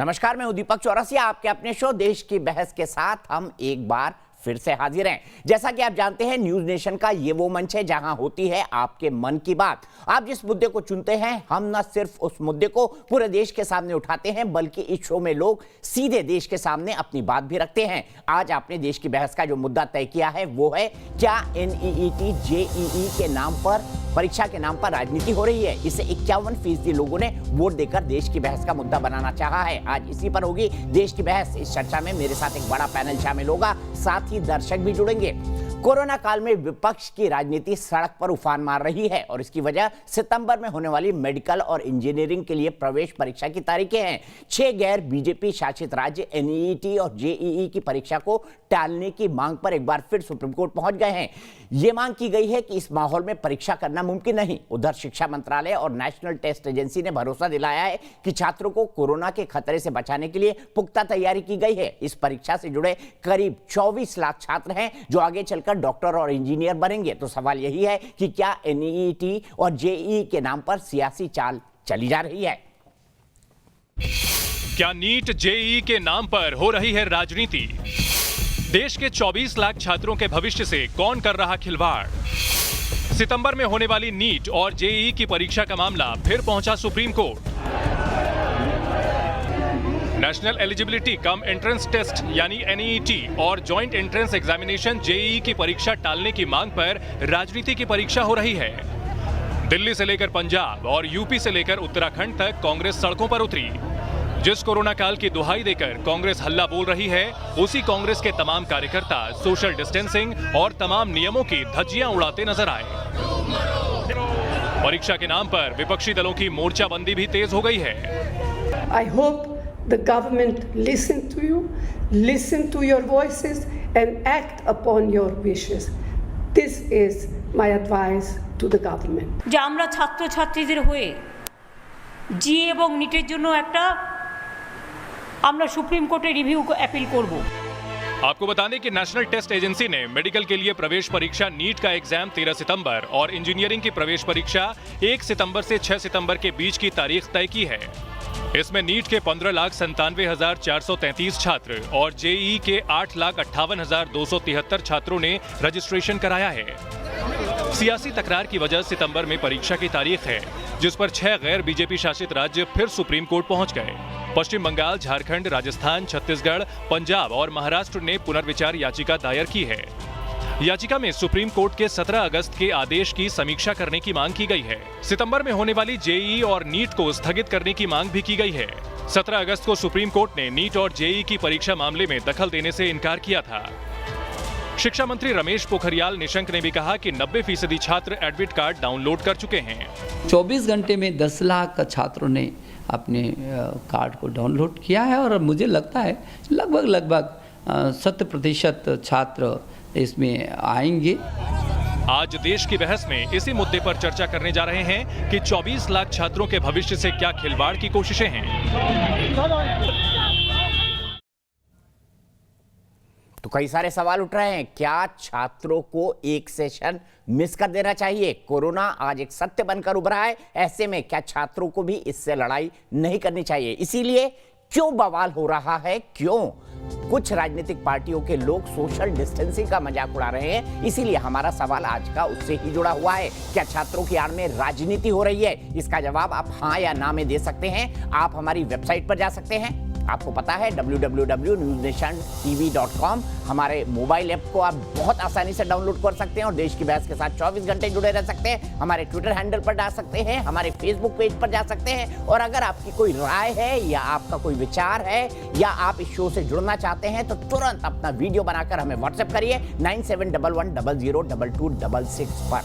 नमस्कार, मैं हूं दीपक चौरसिया। आपके अपने शो देश की बहस के साथ हम एक बार फिर से हाजिर हैं। जैसा कि आप जानते हैं, न्यूज नेशन का ये वो मंच है जहां होती है आपके मन की बात। आप जिस मुद्दे को चुनते हैं, हम न सिर्फ उस मुद्दे को पूरे देश के सामने उठाते हैं, बल्कि इस शो में लोग सीधे देश के सामने अपनी बात भी रखते हैं। आज आपने देश की बहस का जो मुद्दा तय किया है वो है, क्या NEET JEE के नाम पर, परीक्षा के नाम पर राजनीति हो रही है। इसे 51% लोगों ने वोट देकर देश की बहस का मुद्दा बनाना चाहा है। आज इसी पर होगी देश की बहस। इस चर्चा में मेरे साथ एक बड़ा पैनल शामिल होगा, साथ ही दर्शक भी जुड़ेंगे। कोरोना काल में विपक्ष की राजनीति सड़क पर उफान मार रही है और इसकी वजह सितंबर में होने वाली मेडिकल और इंजीनियरिंग के लिए प्रवेश परीक्षा की तारीखें हैं। 6 गैर बीजेपी शासित राज्य NEET और JEE की परीक्षा को टालने की मांग पर एक बार फिर सुप्रीम कोर्ट पहुंच गए हैं। यह मांग की गई है कि इस माहौल में परीक्षा करना मुमकिन नहीं। उधर शिक्षा मंत्रालय और नेशनल टेस्ट एजेंसी ने भरोसा दिलाया है कि छात्रों को कोरोना के खतरे से बचाने के लिए पुख्ता तैयारी की गई है। इस परीक्षा से जुड़े करीब 24 लाख छात्र हैं जो आगे चलकर डॉक्टर और इंजीनियर बनेंगे। तो सवाल यही है कि क्या NEET और JEE के नाम पर सियासी चाल चली जा रही है? क्या नीट JEE के नाम पर हो रही है राजनीति? देश के 24 लाख छात्रों के भविष्य से कौन कर रहा खिलवाड़? सितंबर में होने वाली नीट और JEE की परीक्षा का मामला फिर पहुंचा supreme court. National eligibility cum entrance test यानी NEET और जॉइंट एंट्रेंस एग्जामिनेशन JEE की परीक्षा टालने की मांग पर राजनीति की परीक्षा हो रही है। दिल्ली से लेकर पंजाब और यूपी से लेकर उत्तराखंड तक कांग्रेस सड़कों पर उतरी। जिस कोरोना काल की दुहाई देकर कांग्रेस हल्ला बोल रही है, उसी कांग्रेस के तमाम कार्यकर्ता सोशल डिस्टेंसिंग और तमाम नियमों की धज्जियां उड़ाते नजर आए। परीक्षा के नाम पर विपक्षी दलों की मोर्चाबंदी भी तेज हो गई है। I hope the government listen to your voices and act upon your wishes. This is my advice to the government. যে আমরা ছাত্রছাত্রীদের হয়ে জিএ এবং নিটের জন্য আমরা সুপ্রিম কোর্টে রিভিউ অ্যাপিল করব। आपको बता दें कि नेशनल टेस्ट एजेंसी ने मेडिकल के लिए प्रवेश परीक्षा नीट का एग्जाम 13 सितंबर और इंजीनियरिंग की प्रवेश परीक्षा 1 सितंबर से 6 सितंबर के बीच की तारीख तय की है। इसमें नीट के 15,97,433 छात्र और JEE के 8,58,273 छात्रों ने रजिस्ट्रेशन कराया है। सियासी तकरार की वजह सितंबर में परीक्षा की तारीख है, जिस पर 6 गैर बीजेपी शासित राज्य फिर सुप्रीम कोर्ट पहुंच गए। पश्चिम बंगाल, झारखंड, राजस्थान, छत्तीसगढ़, पंजाब और महाराष्ट्र ने पुनर्विचार याचिका दायर की है। याचिका में सुप्रीम कोर्ट के 17 अगस्त के आदेश की समीक्षा करने की मांग की गई है। सितंबर में होने वाली JEE और नीट को स्थगित करने की मांग भी की गई है। 17 अगस्त को सुप्रीम कोर्ट ने नीट और JEE की परीक्षा मामले में दखल देने से इनकार किया था। शिक्षा मंत्री रमेश पोखरियाल निशंक ने भी कहा कि 90% छात्र एडमिट कार्ड डाउनलोड कर चुके हैं। 24 घंटे में 10 लाख छात्रों ने अपने कार्ड को डाउनलोड किया है और मुझे लगता है लगभग 70% छात्र इसमें आएंगे। आज देश की बहस में इसी मुद्दे पर चर्चा करने जा रहे हैं कि 24 लाख छात्रों के भविष्य से क्या खिलवाड़ की कोशिशें हैं। तो कई सारे सवाल उठ रहे हैं। क्या छात्रों को एक सेशन मिस कर देना चाहिए? कोरोना आज एक सत्य बनकर उभरा है। ऐसे में क्या छात्रों को भी इससे लड़ाई नहीं करनी चाहिए? इसीलिए क्यों बवाल हो रहा है? क्यों कुछ राजनीतिक पार्टियों के लोग सोशल डिस्टेंसिंग का मजाक उड़ा रहे हैं? इसीलिए हमारा सवाल आज का उससे ही जुड़ा हुआ है। क्या छात्रों की आड़ में राजनीति हो रही है? इसका जवाब आप हाँ या ना में दे सकते हैं। आप हमारी वेबसाइट पर जा सकते हैं। आपको पता है www.newsnationtv.com। हमारे मोबाइल ऐप को आप बहुत आसानी से डाउनलोड कर सकते हैं और देश की बहस के साथ 24 घंटे जुड़े रह सकते हैं। हमारे ट्विटर हैंडल पर जा सकते हैं, हमारे फेसबुक पेज पर जा सकते हैं। और अगर आपकी कोई राय है या आपका कोई विचार है या आप इस शो से जुड़ना चाहते हैं तो तुरंत अपना वीडियो बनाकर हमें व्हाट्सएप करिए 9711002266 पर।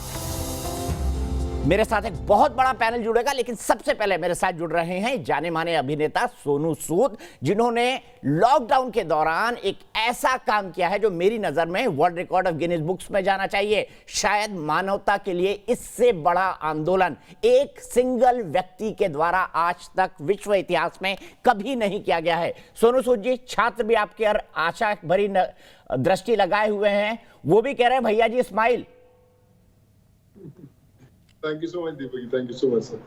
मेरे साथ एक बहुत बड़ा पैनल जुड़ेगा, लेकिन सबसे पहले मेरे साथ जुड़ रहे हैं जाने माने अभिनेता सोनू सूद, जिन्होंने लॉकडाउन के दौरान एक ऐसा काम किया है जो मेरी नजर में world record of Guinness books में जाना चाहिए। शायद मानवता के लिए इससे बड़ा आंदोलन एक सिंगल व्यक्ति के द्वारा आज तक विश्व इतिहास में कभी नहीं किया गया है। सोनू सूद जी, छात्र भी आपकी आशा भरी दृष्टि लगाए हुए हैं, वो भी कह रहे हैं भैया जी smile. Thank you so much, Deepak. Thank you so much, sir.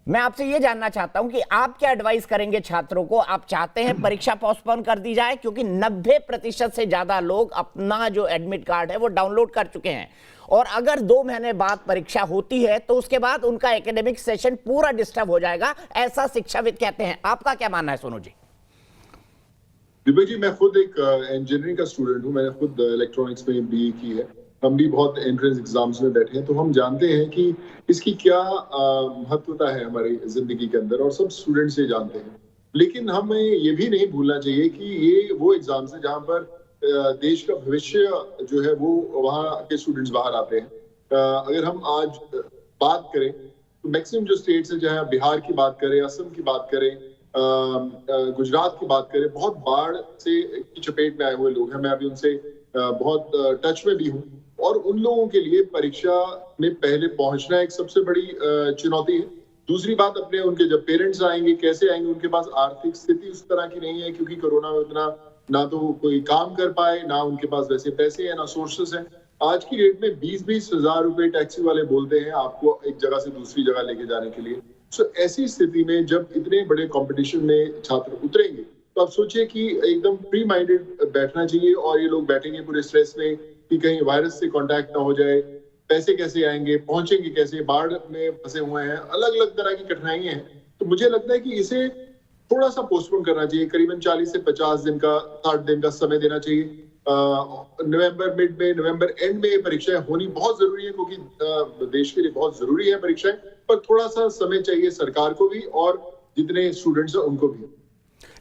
मैं आपसे ये जानना चाहता हूं कि आप क्या एडवाइस करेंगे छात्रों को? आप चाहते हैं परीक्षा पोस्टपोन कर दी जाए, क्योंकि 90% से ज्यादा लोग अपना जो एडमिट कार्ड है वो डाउनलोड कर चुके हैं, और अगर 2 महीने बाद परीक्षा होती है तो उसके बाद उनका एकेडमिक सेशन पूरा डिस्टर्ब हो जाएगा, ऐसा शिक्षाविद कहते हैं। आपका क्या मानना है सोनू जी? दिव्य जी, मैं खुद एक इंजीनियरिंग का स्टूडेंट हूं। मैंने खुद इलेक्ट्रॉनिक्स में बीए की है। हम भी बहुत एंट्रेंस एग्जाम्स में बैठे हैं, तो हम जानते हैं कि इसकी क्या महत्वता है हमारी जिंदगी के अंदर, और सब स्टूडेंट्स ये जानते हैं। लेकिन हमें ये भी नहीं भूलना चाहिए कि ये वो एग्जाम्स है जहाँ पर देश का भविष्य जो है वो वहाँ के स्टूडेंट्स बाहर आते हैं। अगर हम आज बात करें तो मैक्सिमम जो स्टेट्स है, चाहे बिहार की बात करें, असम की बात करें, गुजरात की बात करें, बहुत बाढ़ से की चपेट में आए हुए लोग हैं। मैं अभी उनसे बहुत टच में भी हूँ, और उन लोगों के लिए परीक्षा में पहले पहुंचना एक सबसे बड़ी चुनौती है। दूसरी बात, अपने उनके जब पेरेंट्स आएंगे, कैसे आएंगे? उनके पास आर्थिक स्थिति उस तरह की नहीं है, क्योंकि कोरोना में उतना ना तो कोई काम कर पाए, ना उनके पास वैसे पैसे हैं, ना सोर्सेस हैं। आज की डेट में 20-20 हजार रुपए टैक्सी वाले बोलते हैं आपको एक जगह से दूसरी जगह लेके जाने के लिए। सो ऐसी स्थिति में जब इतने बड़े कंपटीशन में छात्र उतरेंगे, तो आप सोचिए कि एकदम फ्री माइंडेड बैठना चाहिए, और ये लोग बैठेंगे पूरे स्ट्रेस में कि कहीं वायरस से कांटेक्ट ना हो जाए, पैसे कैसे आएंगे, पहुंचेंगे कैसे, बाढ़ में फंसे हुए हैं, अलग अलग तरह की कठिनाइयां हैं। तो मुझे लगता है कि इसे थोड़ा सा पोस्टपोन करना चाहिए, करीबन 40 से 50 दिन का, 60 दिन का समय देना चाहिए। नवंबर मिड में, नवंबर एंड में परीक्षाएं होनी बहुत जरूरी है, क्योंकि देश के लिए बहुत जरूरी है परीक्षाएं, पर थोड़ा सा समय चाहिए सरकार को भी और जितने स्टूडेंट्स हैं उनको भी।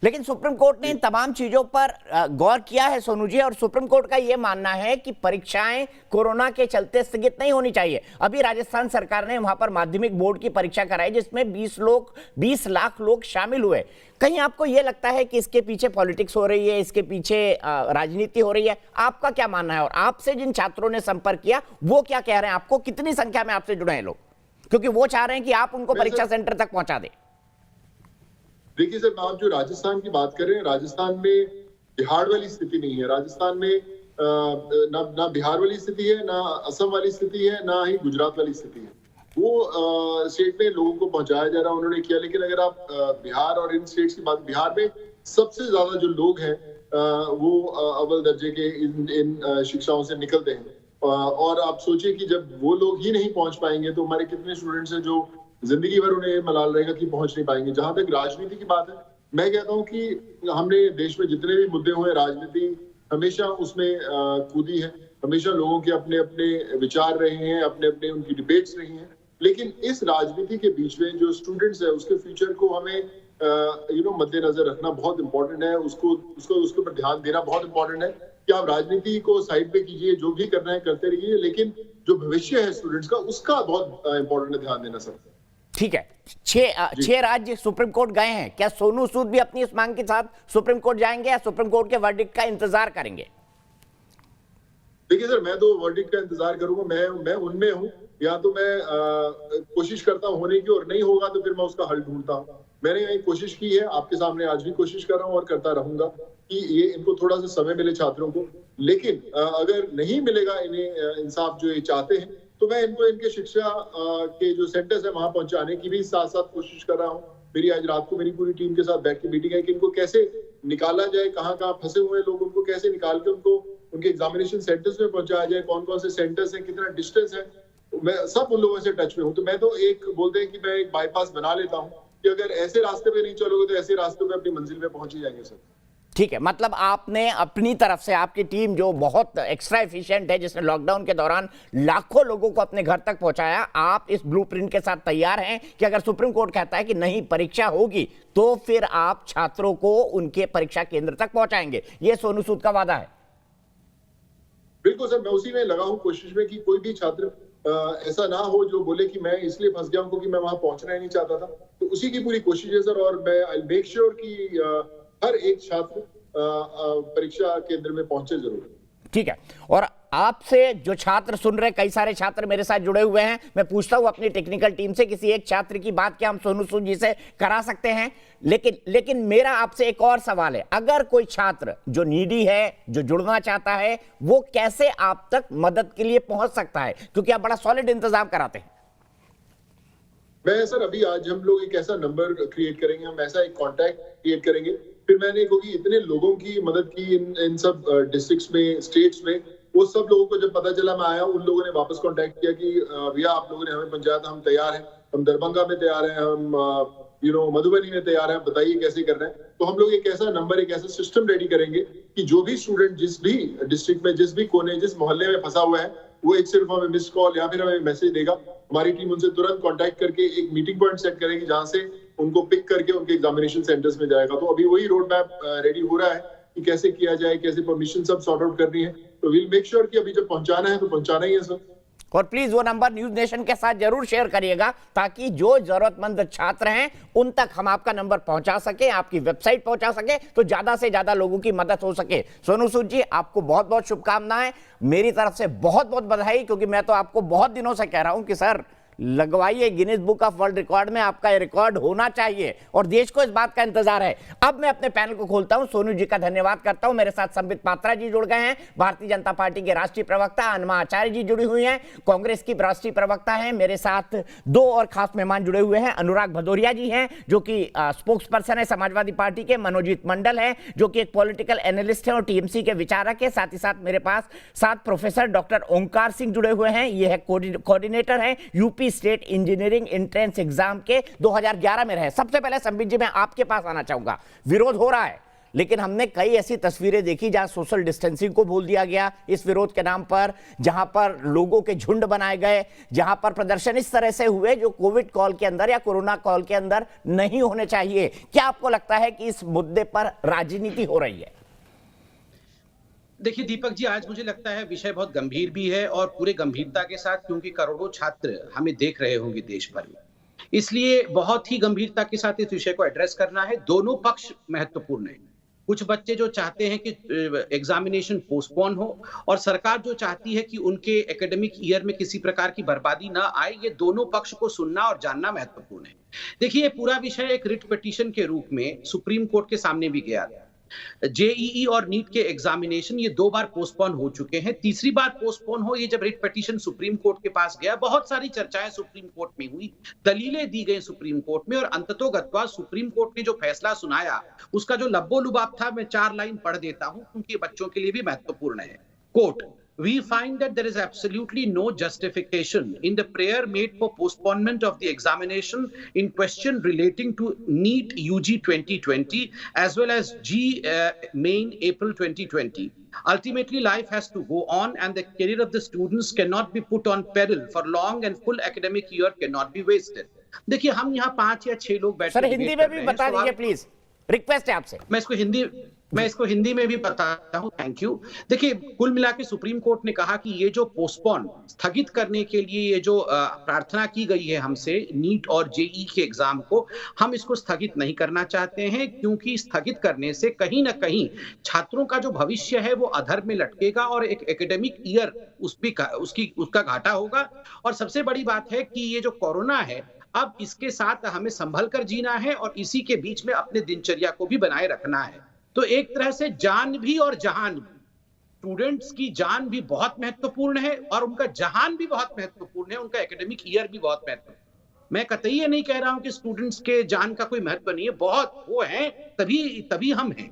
लेकिन सुप्रीम कोर्ट ने इन तमाम चीजों पर गौर किया है सोनू जी, और सुप्रीम कोर्ट का यह मानना है कि परीक्षाएं कोरोना के चलते स्थगित नहीं होनी चाहिए। अभी राजस्थान सरकार ने वहां पर माध्यमिक बोर्ड की परीक्षा कराई, जिसमें 20 लाख लोग शामिल हुए। कहीं आपको यह लगता है कि इसके पीछे पॉलिटिक्स हो रही है, इसके पीछे राजनीति हो रही है? आपका क्या मानना है? और आपसे जिन छात्रों ने संपर्क किया वो क्या कह रहे हैं? आपको कितनी संख्या में आपसे जुड़े हैं लोग, क्योंकि वो चाह रहे हैं कि आप उनको परीक्षा सेंटर तक पहुंचा दें? देखिए सर, आप जो राजस्थान की बात कर रहे हैं, राजस्थान में बिहार वाली स्थिति नहीं है। राजस्थान में ना बिहार वाली स्थिति है, ना असम वाली स्थिति है, ना ही गुजरात वाली स्थिति है। वो स्टेट में लोगों को पहुंचाया जा रहा है, उन्होंने किया। लेकिन अगर आप बिहार और इन स्टेट्स की बात, बिहार में सबसे ज्यादा जो लोग हैं वो अव्वल दर्जे के इन शिक्षाओं से निकलते हैं, और आप सोचिए कि जब वो लोग ही नहीं पहुंच पाएंगे तो हमारे कितने स्टूडेंट्स हैं जो जिंदगी भर उन्हें मलाल रहेगा कि पहुंच नहीं पाएंगे। जहां तक राजनीति की बात है, मैं कहता हूं कि हमने देश में जितने भी मुद्दे हुए, राजनीति हमेशा उसमें कूदी है। हमेशा लोगों के अपने अपने विचार रहे हैं, अपने अपने उनकी डिबेट्स रही हैं। लेकिन इस राजनीति के बीच में जो स्टूडेंट्स है, उसके फ्यूचर को हमें मद्देनजर रखना बहुत इंपॉर्टेंट है। उसके ऊपर ध्यान देना बहुत इंपॉर्टेंट है कि आप राजनीति को साइड पे कीजिए, जो भी करना है करते रहिए, लेकिन जो भविष्य है स्टूडेंट्स का, उसका बहुत इंपॉर्टेंट है ध्यान देना सर। ठीक है, 6 राज्य सुप्रीम कोर्ट गए हैं। क्या सोनू सूद भी अपनी इस मांग के साथ सुप्रीम कोर्ट जाएंगे, या सुप्रीम कोर्ट के वर्डिक्ट का इंतजार करेंगे? देखिए सर, मैं तो वर्डिक्ट का इंतजार करूंगा। मैं उनमें हूं, या तो मैं कोशिश करता हूं होने की, और नहीं होगा तो फिर मैं उसका हल ढूंढता हूं। मैंने एक कोशिश की है, आपके सामने आज भी कोशिश कर रहा हूं और करता रहूंगा कि ये इनको थोड़ा सा समय मिले छात्रों को। लेकिन अगर नहीं मिलेगा इन्हें इंसाफ जो ये चाहते हैं, तो मैं इनको इनके शिक्षा के जो सेंटर्स है वहां पहुंचाने की भी साथ साथ कोशिश कर रहा हूं। मेरी आज रात को मेरी पूरी टीम के साथ बैठ के मीटिंग है कि इनको कैसे निकाला जाए, कहाँ फंसे हुए लोग, उनको कैसे निकाल के उनको उनके एग्जामिनेशन सेंटर्स में पहुंचाया जाए, कौन कौन से सेंटर्स हैं, कितना डिस्टेंस है। मैं सब उन लोगों से टच में हूँ। तो मैं तो एक बोलते हैं कि मैं एक बाईपास बना लेता हूँ कि अगर ऐसे रास्ते पे नहीं चलोगे तो ऐसे रास्ते पे अपनी मंजिल पे पहुंच ही जाएंगे सर। ठीक है, मतलब आपने अपनी तरफ से, आपकी टीम जो बहुत एक्स्ट्रा एफिशिएंट है, जिसने लॉकडाउन के दौरान लाखों लोगों को अपने घर तक पहुंचाया, आप इस ब्लूप्रिंट के साथ तैयार हैं कि अगर सुप्रीम कोर्ट कहता है कि नहीं परीक्षा होगी, तो फिर आप छात्रों को उनके परीक्षा केंद्र तक पहुंचाएंगे। यह सोनू सूद का वादा है। बिल्कुल सर, मैं उसी में लगा हूँ कोशिश में कि कोई भी छात्र ऐसा ना हो जो बोले कि मैं इसलिए फंस गया हूँ क्योंकि मैं वहां पहुंचना ही नहीं चाहता था। तो उसी की पूरी कोशिश है सर, और मैं आई मेक श्योर कि हर एक छात्र परीक्षा केंद्र में पहुंचे जरूर। ठीक है, और आपसे जो छात्र सुन रहे, कई सारे छात्र मेरे साथ जुड़े हुए हैं, मैं पूछता हूं अपनी टेक्निकल टीम से, किसी एक छात्र की बात क्या हम सोनू सूद जी से करा सकते हैं? लेकिन मेरा आपसे एक और सवाल है, अगर कोई छात्र जो नीडी है, जो जुड़ना चाहता है, वो कैसे आप तक मदद के लिए पहुंच सकता है? क्योंकि आप बड़ा सॉलिड इंतजाम कराते हैं। मैं सर अभी आज हम लोग एक ऐसा नंबर क्रिएट करेंगे, हम ऐसा एक कॉन्टैक्ट क्रिएट करेंगे, फिर मैंने क्योंकि इतने लोगों की मदद की इन सब डिस्ट्रिक्ट्स में, स्टेट्स में, वो सब लोगों को जब पता चला मैं आया, उन लोगों ने वापस कांटेक्ट किया कि भैया आप लोगों ने हमें पहुंचाया था, हम तैयार हैं, हम दरभंगा में तैयार हैं, हम मधुबनी में तैयार हैं, बताइए कैसे करना है। तो हम लोग एक ऐसा नंबर, एक ऐसा सिस्टम रेडी करेंगे कि जो भी स्टूडेंट जिस भी डिस्ट्रिक्ट में, जिस भी कोने, जिस मोहल्ले में फंसा हुआ है, वो एक सिर्फ हमें मिस कॉल या फिर हमें मैसेज देगा, हमारी टीम उनसे तुरंत कांटेक्ट करके एक मीटिंग पॉइंट सेट करेगी जहां से उनको पिक करके उनके एग्जामिनेशन सेंटर्स में जाएगा। तो अभी वही रोड मैप रेडी हो रहा है कि कैसे किया जाए, कैसे परमिशन सब सॉर्ट आउट करनी है। तो विल मेक श्योर कि अभी जब पहुंचाना है तो पहुंचाना ही है सर। और प्लीज वो नंबर न्यूज नेशन के साथ जरूर शेयर करिएगा ताकि जो जरूरतमंद छात्र हैं उन तक हम आपका नंबर पहुंचा सके, आपकी वेबसाइट पहुंचा सके, तो ज्यादा से ज्यादा लोगों की मदद हो सके। सोनू सूद जी, आपको बहुत बहुत शुभकामनाएं, मेरी तरफ से बहुत बहुत बधाई, क्योंकि मैं तो आपको बहुत दिनों से कह रहा हूं कि सर लगवाइए, Guinness book of world record में आपका ये रिकॉर्ड होना चाहिए और देश को इस बात का इंतजार है। अब मैं अपने पैनल को खोलता हूं, सोनू जी का धन्यवाद करता हूं। मेरे साथ संबित पात्रा जी जुड़ गए हैं, भारतीय जनता पार्टी के राष्ट्रीय प्रवक्ता। अनमा आचार्य जी जुड़ी हुई हैं, कांग्रेस की राष्ट्रीय प्रवक्ता हैं। मेरे साथ दो और खास मेहमान जुड़े हुए हैं, अनुराग भदौरिया जी हैं जो कि स्पोक्स पर्सन है समाजवादी पार्टी के, मनोजीत मंडल है जो कि एक पॉलिटिकल एनालिस्ट है और टीएमसी के विचारक है। साथ ही साथ मेरे पास साथ प्रोफेसर डॉक्टर ओंकार सिंह जुड़े हुए हैं, ये है कोऑर्डिनेटर है UP state engineering entrance exam के 2011 में रहे। सबसे पहले संबित जी मैं आपके पास आना चाहूंगा। विरोध हो रहा है, लेकिन हमने कई ऐसी तस्वीरें देखी जहां सोशल डिस्टेंसिंग को भूल दिया गया इस विरोध के नाम पर, जहां पर लोगों के झुंड बनाए गए, जहां पर प्रदर्शन इस तरह से हुए जो कोविड कॉल के अंदर या कोरोना कॉल के अंदर नहीं होने चाहिए। क्या आपको लगता है कि इस मुद्दे पर राजनीति हो रही है? देखिए दीपक जी, आज मुझे लगता है विषय बहुत गंभीर भी है और पूरे गंभीरता के साथ, क्योंकि करोड़ों छात्र हमें देख रहे होंगे देश भर में, इसलिए बहुत ही गंभीरता के साथ इस विषय को एड्रेस करना है। दोनों पक्ष महत्वपूर्ण है। कुछ बच्चे जो चाहते हैं कि एग्जामिनेशन पोस्टपोन हो और सरकार जो चाहती है कि उनके एकेडमिक ईयर में किसी प्रकार की बर्बादी ना आए, ये दोनों पक्ष को सुनना और जानना महत्वपूर्ण है। देखिए, ये पूरा विषय एक रिट पिटीशन के रूप में सुप्रीम कोर्ट के सामने भी गया था। जेईई और नीट के एग्जामिनेशन ये 2 बार पोस्टपोन हो चुके हैं। तीसरी बार पोस्टपोन हो, ये जब रिट पिटीशन सुप्रीम कोर्ट के पास गया, बहुत सारी चर्चाएं सुप्रीम कोर्ट में हुई, दलीलें दी गई सुप्रीम कोर्ट में, और अंततोगत्वा सुप्रीम कोर्ट ने जो फैसला सुनाया उसका जो लब्बो लुबाब था, मैं 4 लाइन पढ़ देता हूं क्योंकि बच्चों के लिए भी महत्वपूर्ण है। Court, we find that there is absolutely no justification in the prayer made for postponement of the examination in question relating to NEET UG 2020 as well as Main April 2020. Ultimately, life has to go on and the career of the students cannot be put on peril for long and full academic year cannot be wasted. देखिए, हम यहाँ 5 या 6 लोग बैठे, sir Hindi में भी बता दीजिए प्लीज, रिक्वेस्ट है आपसे। मैं इसको हिंदी में भी बताता हूं। Thank you. देखिए, कुल मिला के सुप्रीम कोर्ट ने कहा कि ये जो पोस्टपोन, स्थगित करने के लिए ये जो प्रार्थना की गई है हमसे नीट और जेई के एग्जाम को, हम इसको स्थगित नहीं करना चाहते हैं, क्योंकि स्थगित करने से कहीं ना कहीं छात्रों का जो भविष्य है वो अधर में लटकेगा और एक एकेडमिक ईयर उसका घाटा होगा। और सबसे बड़ी बात है कि ये जो कोरोना है, अब इसके साथ हमें संभल कर जीना है और इसी के बीच में अपने दिनचर्या को भी बनाए रखना है। तो एक तरह से जान भी और जहान भी, स्टूडेंट्स की जान भी बहुत महत्वपूर्ण है और उनका जहान भी बहुत महत्वपूर्ण है, उनका एकेडमिक ईयर भी बहुत महत्वपूर्ण। मैं कतई ये नहीं कह रहा हूं कि स्टूडेंट्स के जान का कोई महत्व नहीं है, बहुत वो है, तभी हम हैं।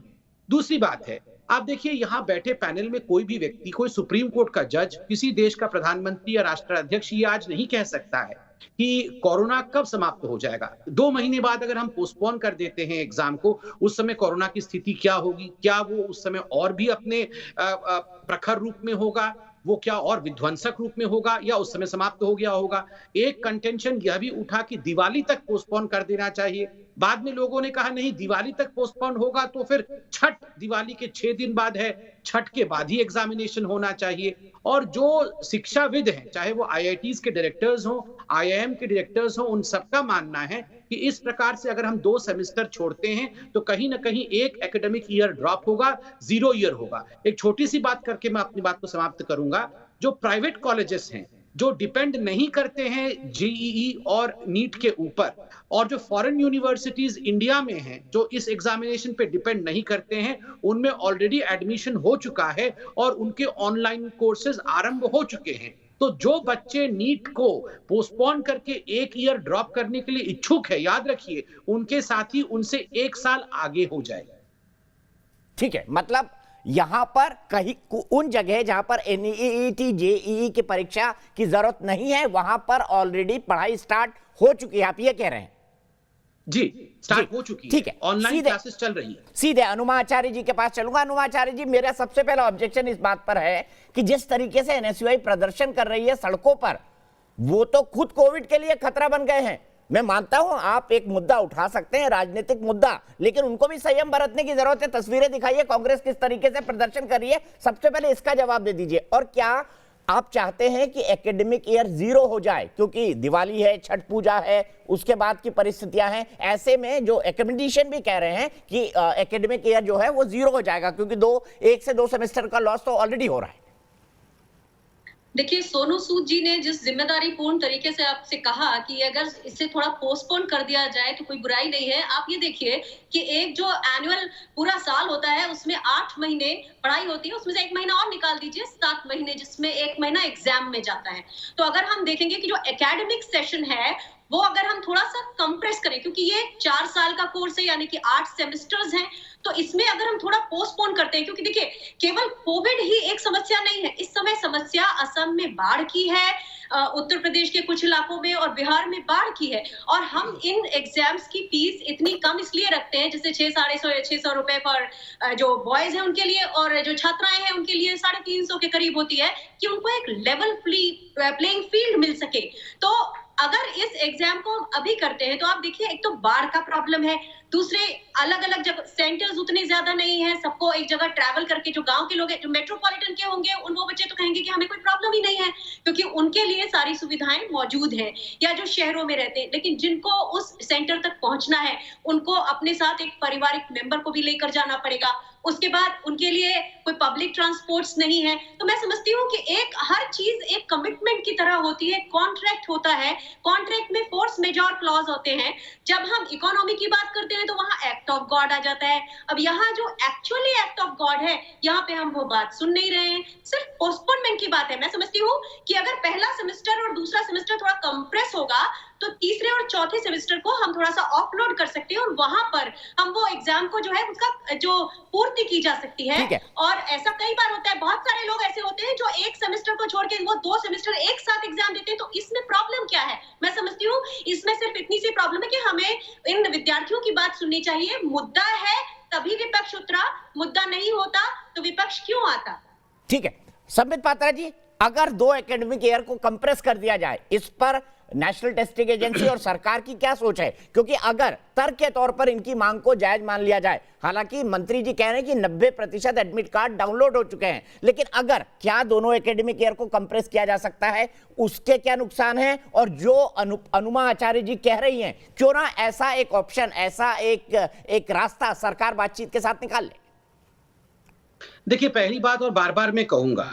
दूसरी बात है, आप देखिए यहाँ बैठे पैनल में कोई भी व्यक्ति, कोई सुप्रीम कोर्ट का जज, किसी देश का प्रधानमंत्री या राष्ट्राध्यक्ष ये आज नहीं कह सकता है कि कोरोना कब समाप्त हो जाएगा। 2 महीने बाद अगर हम पोस्टपोन कर देते हैं एग्जाम को, उस समय कोरोना की स्थिति क्या होगी? क्या वो उस समय और भी अपने प्रखर रूप में होगा? वो क्या और विध्वंसक रूप में होगा या उस समय समाप्त हो गया होगा? एक कंटेंशन यह भी उठा कि दिवाली तक पोस्टपोन कर देना चाहिए। बाद में लोगों ने कहा नहीं, दिवाली तक पोस्टपोन होगा तो फिर छठ, दिवाली के 6 दिन बाद है, छठ के बाद ही एग्जामिनेशन होना चाहिए। और जो शिक्षाविद हैं, चाहे वो आईआईटीज के डायरेक्टर्स हों, आईआईएम के डायरेक्टर्स हों, उन सबका मानना है कि इस प्रकार से अगर हम 2 सेमेस्टर छोड़ते हैं तो कहीं ना कहीं एक एकेडमिक ईयर ड्रॉप होगा, 0 ईयर होगा। एक छोटी सी बात करके मैं अपनी बात को समाप्त करूंगा। जो प्राइवेट कॉलेजेस हैं, जो डिपेंड नहीं करते हैं जेईई और नीट के ऊपर, और जो फॉरेन यूनिवर्सिटीज इंडिया में हैं जो इस एग्जामिनेशन पे डिपेंड नहीं करते हैं, उनमें ऑलरेडी एडमिशन हो चुका है और उनके ऑनलाइन कोर्सेज आरंभ हो चुके हैं। तो जो बच्चे नीट को पोस्टपोन करके एक ईयर ड्रॉप करने के लिए इच्छुक है, याद रखिए उनके साथी उनसे 1 साल आगे हो जाए। ठीक है, मतलब यहां पर कहीं उन जगह जहां पर एनईईटी जेईई की परीक्षा की जरूरत नहीं है वहां पर ऑलरेडी पढ़ाई स्टार्ट हो चुकी है, आप ये कह रहे हैं? जी, स्टार्ट हो चुकी है। ठीक है, ऑनलाइन क्लासेस चल रही है। सीधे अनुमाचार्य जी के पास चलूंगा। अनुमाचार्य जी, मेरा सबसे पहला ऑब्जेक्शन इस बात पर है कि जिस तरीके से एनएसयूआई प्रदर्शन कर रही है सड़कों पर, वो तो खुद कोविड के लिए खतरा बन गए हैं। मैं मानता हूं आप एक मुद्दा उठा सकते हैं, राजनीतिक मुद्दा, लेकिन उनको भी संयम बरतने की जरूरत है। तस्वीरें दिखाइए कांग्रेस किस तरीके से प्रदर्शन कर रही है, सबसे पहले इसका जवाब दे दीजिए। और क्या आप चाहते हैं कि एकेडमिक ईयर 0 हो जाए, क्योंकि दिवाली है, छठ पूजा है, उसके बाद की परिस्थितियां हैं, ऐसे में जो एकेडमिशियन भी कह रहे हैं कि एकेडमिक ईयर जो है वो 0 हो जाएगा, क्योंकि 1 से 2 सेमेस्टर का लॉस तो ऑलरेडी हो रहा है। देखिए, सोनू सूद जी ने जिस जिम्मेदारी पूर्ण तरीके से आपसे कहा कि अगर इसे थोड़ा पोस्टपोन कर दिया जाए तो कोई बुराई नहीं है। आप ये देखिए कि एक जो एनुअल पूरा साल होता है उसमें 8 महीने पढ़ाई होती है, उसमें से 1 महीना और निकाल दीजिए, 7 महीने, जिसमें 1 महीना एग्जाम में जाता है। तो अगर हम देखेंगे कि जो एकेडमिक सेशन है वो अगर हम थोड़ा सा कंप्रेस करें, क्योंकि ये 4 साल का कोर्स है यानी कि 8 सेमेस्टर्स हैं, तो इसमें अगर हम थोड़ा पोस्टपोन करते हैं, क्योंकि देखिए केवल कोविड ही एक समस्या नहीं है, इस समय समस्या असम में बाढ़ की है, उत्तर प्रदेश के कुछ इलाकों में और बिहार में बाढ़ की है। और हम इन एग्जाम्स की फीस इतनी कम इसलिए रखते हैं, जैसे 600 रुपए पर जो बॉयज हैं उनके लिए और जो छात्राएं हैं उनके लिए 350 के करीब होती है, कि उनको एक लेवल प्लेइंग फील्ड मिल सके। तो अगर इस एग्जाम को अभी करते हैं तो आप देखिए, एक तो बाढ़ का प्रॉब्लम है, दूसरे अलग अलग जगह सेंटर्स उतने ज्यादा नहीं है, सबको एक जगह ट्रैवल करके, जो गांव के लोग हैं, जो मेट्रोपॉलिटन के होंगे, वो बच्चे तो कहेंगे कि हमें कोई प्रॉब्लम ही नहीं है, क्योंकि उनके लिए सारी सुविधाएं मौजूद हैं, या जो शहरों में रहते हैं। लेकिन जिनको उस सेंटर तक पहुंचना है, उनको अपने साथ एक पारिवारिक मेंबर को भी लेकर जाना पड़ेगा, उसके बाद उनके लिए कोई पब्लिक ट्रांसपोर्ट्स नहीं है। तो मैं समझती हूँ कि हर चीज एक कमिटमेंट की तरह होती है, कॉन्ट्रैक्ट होता है, कॉन्ट्रैक्ट में फोर्स मेजॉर क्लॉज होते हैं। जब हम इकोनॉमी की बात करते हैं तो वहां एक्ट ऑफ गॉड आ जाता है। अब यहाँ जो एक्चुअली एक्ट ऑफ गॉड है, यहाँ पे हम वो बात सुन नहीं रहे हैं, सिर्फ पोस्टपोनमेंट की बात है। मैं समझती हूँ कि अगर पहला सेमेस्टर और दूसरा सेमेस्टर थोड़ा कंप्रेस होगा तो तीसरे और चौथे सेमेस्टर को हम थोड़ा सा ऑफलोड कर सकते हैं, और वहां पर हम वो एग्जाम को जो है उसका जो पूर्ति की जा सकती है। और ऐसा कई बार होता है, बहुत सारे लोग ऐसे होते हैं जो एक सेमेस्टर को छोड़ के वो 2 सेमेस्टर एक साथ एग्जाम देते हैं। तो इसमें प्रॉब्लम क्या है? मैं समझती हूँ इसमें सिर्फ इतनी सी प्रॉब्लम है कि हमें इन विद्यार्थियों की बात सुननी चाहिए। मुद्दा है तभी विपक्ष उतरा, मुद्दा नहीं होता तो विपक्ष क्यों आता? ठीक है, संबित पात्रा जी, अगर 2 एकेडमिक ईयर को कंप्रेस कर दिया जाए, इस पर नेशनल टेस्टिंग एजेंसी और सरकार की क्या सोच है? क्योंकि अगर तर्क के तौर पर इनकी मांग को जायज मान लिया जाए, हालांकि मंत्री जी कह रहे हैं कि 90% एडमिट कार्ड डाउनलोड हो चुके हैं, लेकिन अगर क्या दोनों एकेडमिक ईयर को कंप्रेस किया जा सकता है, उसके क्या नुकसान है? और जो अनुमा आचार्य जी कह रही हैं, क्यों ना ऐसा एक ऑप्शन, ऐसा एक रास्ता सरकार बातचीत के साथ निकाल ले? देखिए, पहली बात और बार बार मैं कहूंगा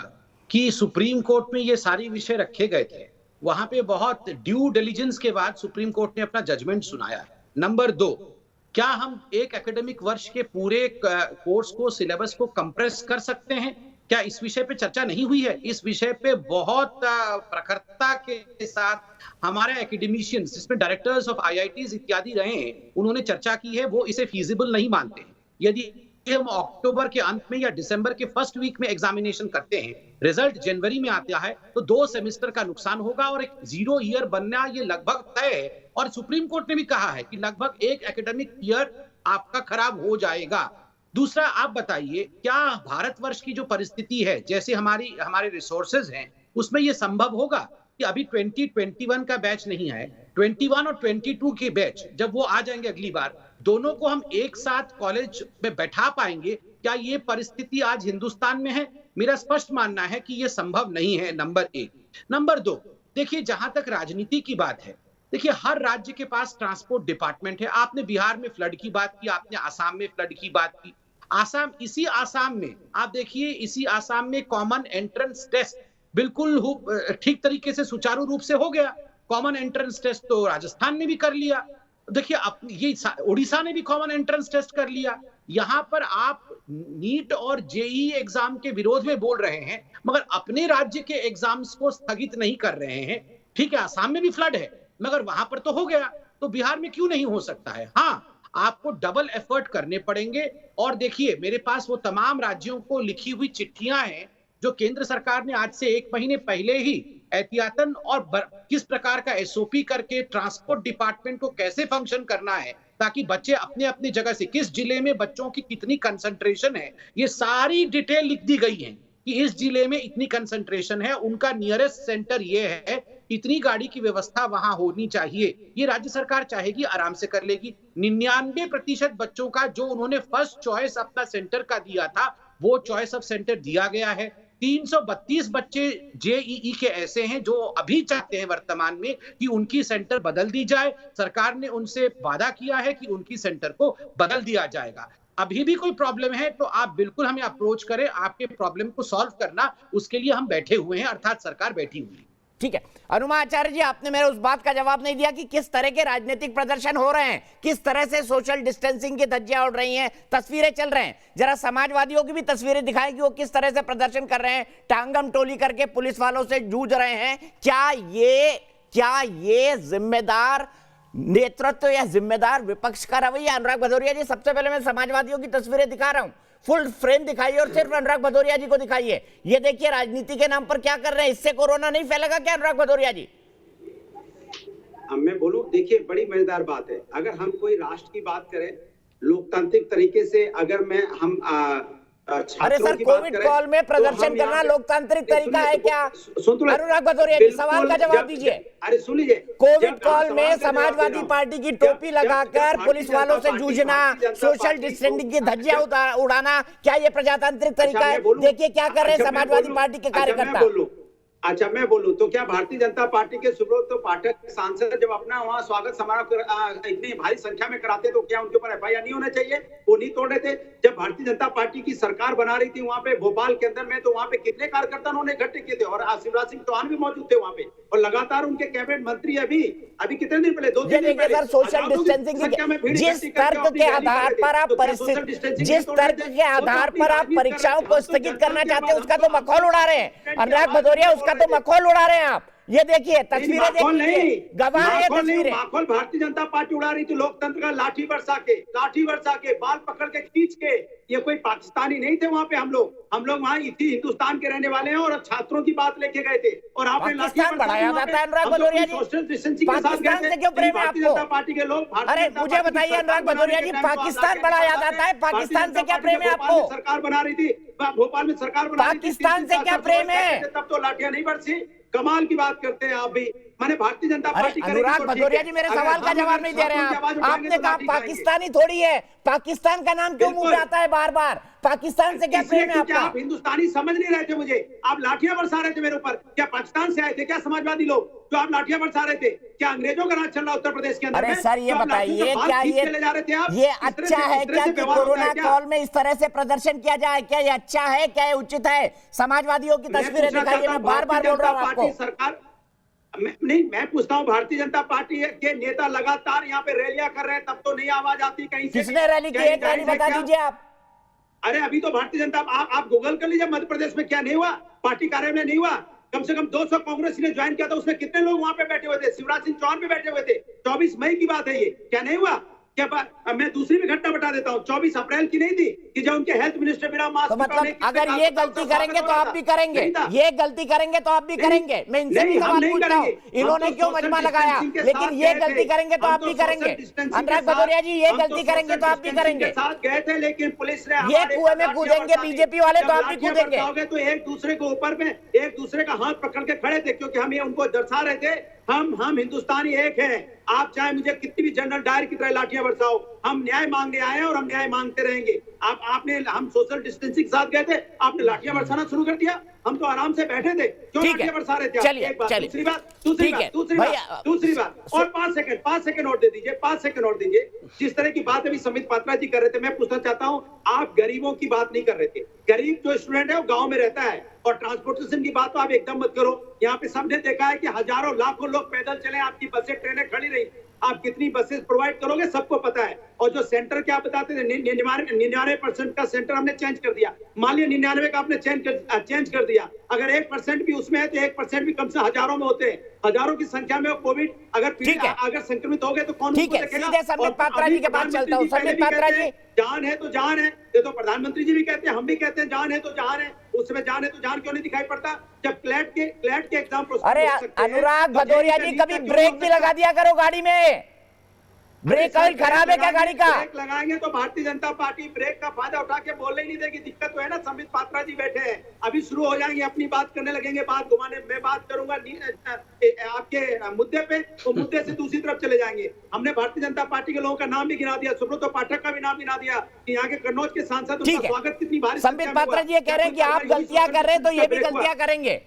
कि सुप्रीम कोर्ट में ये सारे विषय रखे गए थे, वहां पे बहुत ड्यू डिलिजेंस के बाद सुप्रीम कोर्ट ने अपना जजमेंट सुनाया है। नंबर 2, क्या हम एक एकेडमिक वर्ष के पूरे कोर्स को, सिलेबस को कंप्रेस कर सकते हैं? क्या इस विषय पे चर्चा नहीं हुई है? इस विषय पे बहुत प्रखरता के साथ हमारे एकेडमिशियंस, जिसमें डायरेक्टर्स ऑफ आईआईटीज इत्यादि रहे हैं, उन्होंने चर्चा की है। वो इसे फीजिबल नहीं मानते। यदि हम अक्टूबर के अंत में या दिसंबर के फर्स्ट वीक में एग्जामिनेशन करते हैं, रिजल्ट जनवरी में आता है, तो 2 सेमेस्टर का नुकसान होगा और एक 0 ईयर बनना ये लगभग तय है। और सुप्रीम कोर्ट ने भी कहा है कि लगभग एक एकेडमिक ईयर आपका खराब हो जाएगा। दूसरा, आप बताइए, क्या भारतवर्ष की जो परिस्थिति है, जैसे हमारे रिसोर्सेज हैं, उसमें यह संभव होगा कि अभी 2021 का बैच नहीं है, 21 और 22 के बैच जब वो आ जाएंगे अगली बार, दोनों को हम एक साथ कॉलेज में बैठा पाएंगे? क्या ये परिस्थिति आज हिंदुस्तान में है? मेरा स्पष्ट मानना है कि ये संभव नहीं है, नंबर 1। नंबर 2, देखिए, जहां तक राजनीति की बात है, देखिए हर राज्य के पास ट्रांसपोर्ट डिपार्टमेंट है। आपने बिहार में फ्लड की बात की, आपने आसाम में फ्लड की बात की। इसी आसाम में आप देखिए, इसी आसाम में कॉमन एंट्रेंस टेस्ट बिल्कुल ठीक तरीके से सुचारू रूप से हो गया। कॉमन एंट्रेंस टेस्ट तो राजस्थान ने भी कर लिया। देखिए ये उड़ीसा ने भी कॉमन एंट्रेंस टेस्ट कर लिया। यहाँ पर आप नीट और जेईई एग्जाम के विरोध में बोल रहे हैं, मगर अपने राज्य के एग्जाम्स को स्थगित नहीं कर रहे हैं। ठीक है, आसाम में भी फ्लड है, मगर वहां पर तो हो गया, तो बिहार में क्यों नहीं हो सकता है? हाँ, आपको डबल एफर्ट करने पड़ेंगे। और देखिए, मेरे पास वो तमाम राज्यों को लिखी हुई चिट्ठियां हैं जो केंद्र सरकार ने आज से 1 महीने पहले ही एहतियातन और किस प्रकार का एसओपी करके ट्रांसपोर्ट डिपार्टमेंट को कैसे फंक्शन करना है ताकि बच्चे अपने अपने जगह से, किस जिले में बच्चों की कितनी कंसंट्रेशन है, ये सारी डिटेल लिख दी गई है कि इस जिले में इतनी कंसंट्रेशन है, उनका नियरेस्ट सेंटर ये है, इतनी गाड़ी की व्यवस्था वहां होनी चाहिए। ये राज्य सरकार चाहेगी आराम से कर लेगी। 99% बच्चों का जो उन्होंने फर्स्ट चॉइस अपना सेंटर का दिया था, वो चॉइस ऑफ सेंटर दिया गया है। 332 बच्चे जेईई के ऐसे हैं जो अभी चाहते हैं वर्तमान में कि उनकी सेंटर बदल दी जाए। सरकार ने उनसे वादा किया है कि उनकी सेंटर को बदल दिया जाएगा। अभी भी कोई प्रॉब्लम है तो आप बिल्कुल हमें अप्रोच करें, आपके प्रॉब्लम को सॉल्व करना, उसके लिए हम बैठे हुए हैं, अर्थात सरकार बैठी हुई है। ठीक है, अनुमा आचार्य जी, आपने मेरे उस बात का जवाब नहीं दिया कि किस तरह के राजनीतिक प्रदर्शन हो रहे हैं, किस तरह से सोशल डिस्टेंसिंग की धज्जियां उड़ रही हैं, तस्वीरें चल रहे हैं। जरा समाजवादियों की भी तस्वीरें दिखाएं कि वो किस तरह से प्रदर्शन कर रहे हैं, टांगम टोली करके पुलिस वालों से जूझ रहे हैं। क्या ये जिम्मेदार नेतृत्व या जिम्मेदार विपक्ष का रवैया? अनुराग भदौरिया जी, सबसे पहले मैं समाजवादियों की तस्वीरें दिखा रहा हूं, फुल फ्रेम दिखाइए और सिर्फ अनुराग भदौरिया जी को दिखाइए। ये देखिए राजनीति के नाम पर क्या कर रहे हैं, इससे कोरोना नहीं फैलेगा क्या अनुराग भदौरिया जी? मैं बोलूं, देखिए बड़ी मजेदार बात है। अगर हम कोई राष्ट्र की बात करें लोकतांत्रिक तरीके से, अगर हम अरे सर, कोविड कॉल में प्रदर्शन करना लोकतांत्रिक तरीका है क्या? अनुराग भदौरिया जी, सवाल का जवाब दीजिए। अरे सुन लीजिए, कोविड कॉल में समाजवादी पार्टी की टोपी लगाकर पुलिस वालों से जूझना, सोशल डिस्टेंसिंग की धज्जियां उड़ाना, क्या ये प्रजातांत्रिक तरीका है? देखिए क्या कर रहे हैं समाजवादी पार्टी के कार्यकर्ता। अच्छा, मैं बोलूं तो क्या भारतीय जनता पार्टी के सुब्रत पाठक सांसद जब अपना वहां स्वागत समारोह इतनी भारी संख्या में कराते तो क्या उनके ऊपर एफआईआर नहीं होना चाहिए? वो नहीं तोड़ रहे थे। जब भारतीय जनता पार्टी की सरकार बना रही थी वहां पे भोपाल के अंदर में, तो वहां पे कितने कार्यकर्ता उन्होंने इकट्ठे किए थे, और शिवराज सिंह चौहान भी मौजूद थे वहां पे, और लगातार उनके कैबिनेट मंत्री अभी कितने दिन पहले, 2-3 दिन पहले, सोशल डिस्टेंसिंग जिस तर्क के आधार पर आप परीक्षाओं को स्थगित करना चाहते हैं उसका तो मखौल उड़ा रहे हैं अनुराग भदौरिया, उसका तो मखौल उड़ा रहे हैं आप। ये देखिए तस्वीरें, देखिए गवाह है तस्वीरें। माखौल भारतीय जनता पार्टी उड़ा रही थी लोकतंत्र का, लाठी बरसा के बाल पकड़ के खींच के। ये कोई पाकिस्तानी नहीं थे वहां पे। हम लोग वहां इसी हिंदुस्तान के रहने वाले हैं और छात्रों की बात लेके गए थे, और आपने पाकिस्तान बढ़ाया जाता है अनुराग भदौरिया जी। पाकिस्तान से क्यों प्रेम है आपको? जनता पार्टी के लोग, अरे मुझे बताइए अनुराग भदौरिया जी, पाकिस्तान बढ़ाया जाता है, पाकिस्तान से क्या प्रेम है आपको? सरकार बना रही थी भोपाल में, सरकार बना रही थी, पाकिस्तान से क्या प्रेम है? तब तो लाठियां नहीं बरसी। कमाल की बात करते हैं आप भी। माने भारतीय जनता पार्टी, अनुराग भदौरिया जी मेरे सवाल का जवाब नहीं दे रहे हैं। आपने कहा पाकिस्तानी थोड़ी है, पाकिस्तान का नाम क्यों मुंह में आता है बार बार? पाकिस्तान से क्या प्रेम है आपका? आप हिंदुस्तानी समझ नहीं रहे थे मुझे, आप लाठियां बरसा रहे थे मेरे ऊपर। क्या पाकिस्तान से आए थे क्या समाजवादी लोग जो आप लाठियां बरसा रहे थे? क्या अंग्रेजों का राज चल रहा उत्तर प्रदेश के अंदर? अरे सर ये बताइए, क्या ये अच्छा है क्या कि कोरोना काल में इस तरह से प्रदर्शन किया जाए? क्या ये अच्छा है, क्या ये उचित है? समाजवादियों की तस्वीरें दिखाइए, मैं बार बार बोल रहा हूँ आपको। सरकार नहीं, मैं पूछता हूँ, भारतीय जनता पार्टी के नेता लगातार यहाँ पे रैलियां कर रहे हैं, तब तो नहीं आवाज आती कहीं से? किसने रैली की है, क्या नहीं बता दीजिए आप। अरे अभी तो भारतीय जनता, आप गूगल कर लीजिए, मध्य प्रदेश में क्या नहीं हुआ, पार्टी कार्यालय में नहीं हुआ। कम से कम 200 कांग्रेस ने ज्वाइन किया था, उसमें कितने लोग वहां पे बैठे हुए थे? शिवराज सिंह चौहान भी बैठे हुए थे। 24 मई की बात है ये, क्या नहीं हुआ? क्या मैं दूसरी भी घटना बता देता हूँ, 24 अप्रैल की नहीं थी कि जब उनके हेल्थ मिनिस्टर बिना मास्क, तो मतलब अगर ये गलती करेंगे तो आप भी करेंगे, ये गलती करेंगे तो आप भी करेंगे। मैं इनसे भी सवाल पूछता हूँ, इन्होंने क्यों मजमा लगाया, लेकिन ये गलती करेंगे तो आप भी करेंगे। अनुराग भदौरिया जी, ये गलती करेंगे तो आप भी करेंगे। साथ गए थे लेकिन पुलिस ने, ये कुएं में कूदेंगे बीजेपी वाले तो आप भी कूदेंगे। तो एक दूसरे को ऊपर में, एक दूसरे का हाथ पकड़ के खड़े थे, क्योंकि हम ये उनको दर्शा रहे थे, हम हिंदुस्तानी एक हैं। आप चाहे मुझे कितनी भी जनरल डायर की तरह लाठियां बरसाओ, हम न्याय मांगने आए हैं और हम न्याय मांगते रहेंगे। हम सोशल डिस्टेंसिंग के साथ गए थे, आपने लाठियां बरसाना शुरू कर दिया। हम तो आराम से बैठे थे, क्यों लाठियां बरसा रहे थे? चलिए, दूसरी बात और 5 सेकंड और दे दीजिए, 5 सेकंड और दीजिए। जिस तरह की बात अभी समित पात्रा जी कर रहे थे, मैं पूछना चाहता हूँ, आप गरीबों की बात नहीं कर रहे थे। गरीब जो स्टूडेंट है वो गाँव में रहता है, और ट्रांसपोर्टेशन की बात तो आप एकदम मत करो। यहाँ पे सबने देखा है कि हजारों लाखों लोग पैदल चले, आपकी बसें ट्रेनें खड़ी रही। आप कितनी बसेस प्रोवाइड करोगे, सबको पता है। और जो सेंटर क्या बताते थे, 99% का सेंटर हमने चेंज कर दिया। मान लिया 99 का आपने चेंज कर दिया, अगर 1% भी उसमें है तो 1% भी कम से हजारों में होते हैं, हजारों की संख्या में कोविड अगर संक्रमित हो गए तो कौन ठीक है, सीधे संबित पात्रा जी के पास चलता हूं। संबित पात्रा जी, जान है तो जान है, ये तो प्रधानमंत्री जी भी कहते हैं, हम भी कहते हैं जान है तो जान है। उसमें जान है तो जान क्यों नहीं दिखाई पड़ता जब क्लैट के एग्जाम प्रोसेस। अरे अनुराग भदौरिया जी, कभी ब्रेक भी लगा दिया करो गाड़ी में। ब्रेक ऑयल खराब है क्या गाड़ी का? ब्रेक लगाएंगे तो भारतीय जनता पार्टी ब्रेक का फायदा उठा के बोलने ही नहीं देगी। दिक्कत तो है ना, संबित पात्रा जी बैठे हैं, अभी शुरू हो जाएंगे, अपनी बात करने लगेंगे, बात घुमाने। मैं बात करूंगा आपके मुद्दे पे, वो मुद्दे से दूसरी तरफ चले जाएंगे। हमने भारतीय जनता पार्टी के लोगों का नाम भी गिना दिया, सुब्रत पाठक का भी नाम गिना दिया कि यहाँ के कन्नौज के सांसद, उनका स्वागत कितनी भारी। संबित पात्रा जी ये कह रहे हैं कि आप गलतियां कर रहे हैं तो ये भी गलतियां करेंगे।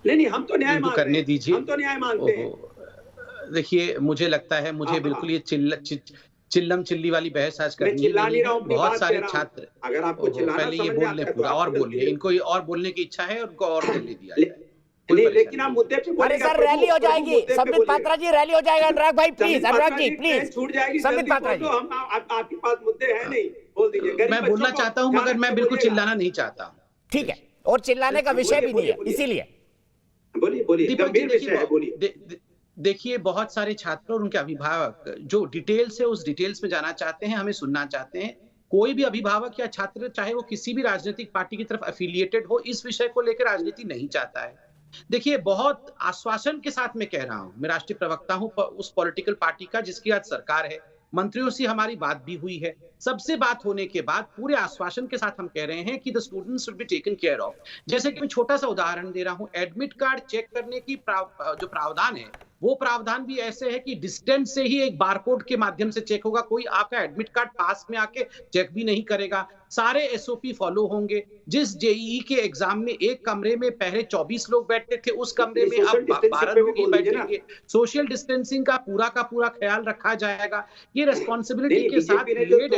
नहीं, हम तो न्याय करने दीजिए, हम तो न्याय मांगते हैं। देखिए, मुझे लगता है मुझे बिल्कुल ये चिल्लम चिल्ली वाली बहस आज करनी नहीं है। बहुत सारे छात्र, अगर आपको पहले ये बोल ले पूरा और बोलिए, इनको और बोलने की इच्छा है, उनको और बोलने दिया जाए। लेकिन आप मुद्दे पे, अरे सर रैली हो जाएगी, संबित पात्रा जी रैली हो जाएगा। अनुराग भाई प्लीज, अनुराग जी प्लीज, छूट जाएगी। संबित पात्रा जी, हम आपके पास मुद्दे हैं नहीं, बोल दीजिए। मैं बोलना चाहता हूँ मगर मैं बिल्कुल चिल्लाना नहीं चाहता। ठीक है, और चिल्लाने का विषय भी नहीं है, इसीलिए बोलिए, गंभीर विषय है, बोलिए। देखिए, बहुत सारे छात्र और उनके अभिभावक जो डिटेल्स है उस डिटेल्स में जाना चाहते हैं, हमें सुनना चाहते हैं। कोई भी अभिभावक या छात्र, चाहे वो किसी भी राजनीतिक पार्टी की तरफ एफिलिएटेड हो, इस विषय को लेकर राजनीति नहीं चाहता है। देखिए, बहुत आश्वासन के साथ मैं कह रहा हूं, मैं राष्ट्रीय प्रवक्ता हूं उस पॉलिटिकल पार्टी का जिसकी आज सरकार है, मंत्रियों से हमारी बात भी हुई है, सबसे बात होने के बाद पूरे आश्वासन के साथ हम कह रहे हैं कि the students should be taken care of. जैसे कि मैं छोटा सा उदाहरण दे रहा हूं, एडमिट कार्ड चेक करने की जो प्रावधान है, वो प्रावधान भी ऐसे है कि डिस्टेंस से ही एक बारकोड के माध्यम से चेक होगा, कोई आपका एडमिट कार्ड पास में आके चेक भी नहीं करेगा। सारे एसओपी फॉलो होंगे। जिस जेईई के एग्जाम में एक कमरे में पहले 24 लोग बैठते थे, उस कमरे में अब 12 लोग ही बैठेंगे। सोशल डिस्टेंसिंग का पूरा ख्याल रखा जाएगा। ये रेस्पॉन्सिबिलिटी के साथ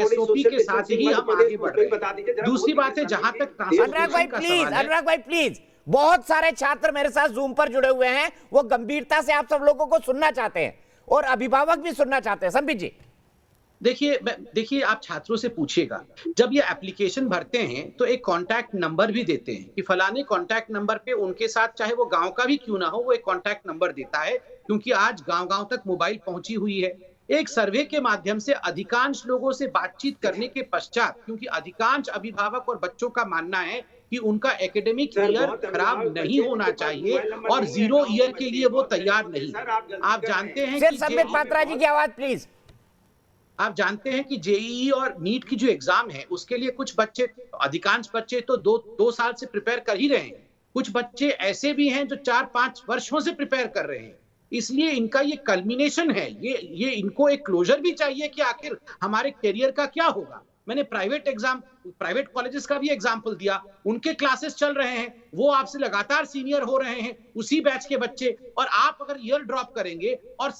एसओपी के साथ ही हम आगे बढ़ रहे हैं। दूसरी बात है, जहां तक अनुराग भाई प्लीज, बहुत सारे छात्र मेरे साथ जूम पर जुड़े हुए हैं, वो गंभीरता से आप सब लोगों को सुनना चाहते हैं और अभिभावक भी सुनना चाहते हैं। संबित जी, देखिए, आप छात्रों से पूछिएगा, जब ये एप्लीकेशन भरते हैं तो एक कॉन्टैक्ट नंबर भी देते हैं कि फलाने कॉन्टैक्ट नंबर पे उनके साथ, चाहे वो गांव का भी क्यों ना हो, वो एक कॉन्टैक्ट नंबर देता है, क्योंकि आज गांव-गांव तक मोबाइल पहुंची हुई है। एक सर्वे के माध्यम से अधिकांश लोगों से बातचीत करने के पश्चात, क्योंकि अधिकांश अभिभावक और बच्चों का मानना है कि उनका एकेडमिक ईयर खराब नहीं होना चाहिए और 0 ईयर के लिए वो तैयार नहीं। आप जानते हैं कि संबित पात्रा जी की आवाज प्लीज। आप जानते हैं कि जेईई और नीट की जो एग्जाम है, उसके लिए कुछ बच्चे, अधिकांश बच्चे तो 2 साल से प्रिपेयर कर ही रहे हैं। कुछ बच्चे ऐसे भी हैं जो 4-5 वर्षों से प्रिपेयर कर रहे हैं। इसलिए इनका ये कल्मिनेशन है, ये इनको एक क्लोजर भी चाहिए कि आखिर हमारे करियर का क्या होगा। मैंने प्राइवेट कॉलेजेस का भी एग्जाम्पल दिया, उनके क्लासेस चल रहे हैं, वो आपसे लगातार सीनियर हो रहे हैं, उसी बैच के बच्चे, और आप अगर ईयर ड्रॉप करेंगे और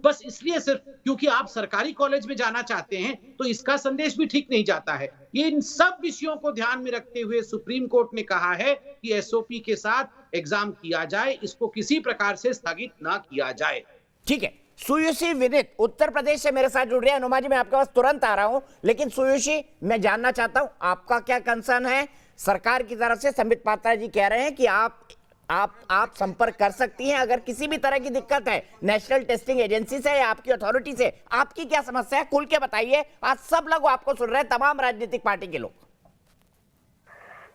बस इसलिए सिर्फ क्योंकि आप सरकारी कॉलेज में जाना चाहते हैं, तो इसका संदेश भी ठीक नहीं जाता है। ये इन सब विषयों को ध्यान में रखते हुए सुप्रीम कोर्ट ने कहा है कि एसओपी के साथ एग्जाम किया जाए, इसको किसी प्रकार से स्थगित ना किया जाए। ठीक है, सुयुषी विदित उत्तर प्रदेश से मेरे साथ जुड़ रहे हैं। अनुमा जी, मैं आपके पास तुरंत आ रहा हूं, लेकिन सुयुषी, मैं जानना चाहता हूं आपका क्या कंसर्न है। सरकार की तरफ से संबित पात्रा जी कह रहे हैं कि आप संपर्क कर सकती हैं अगर किसी भी तरह की दिक्कत है नेशनल टेस्टिंग एजेंसी से या आपकी अथॉरिटी से। आपकी क्या समस्या है, खुल के बताइए। आज सब लोग आपको सुन रहे हैं, तमाम राजनीतिक पार्टी के लोग।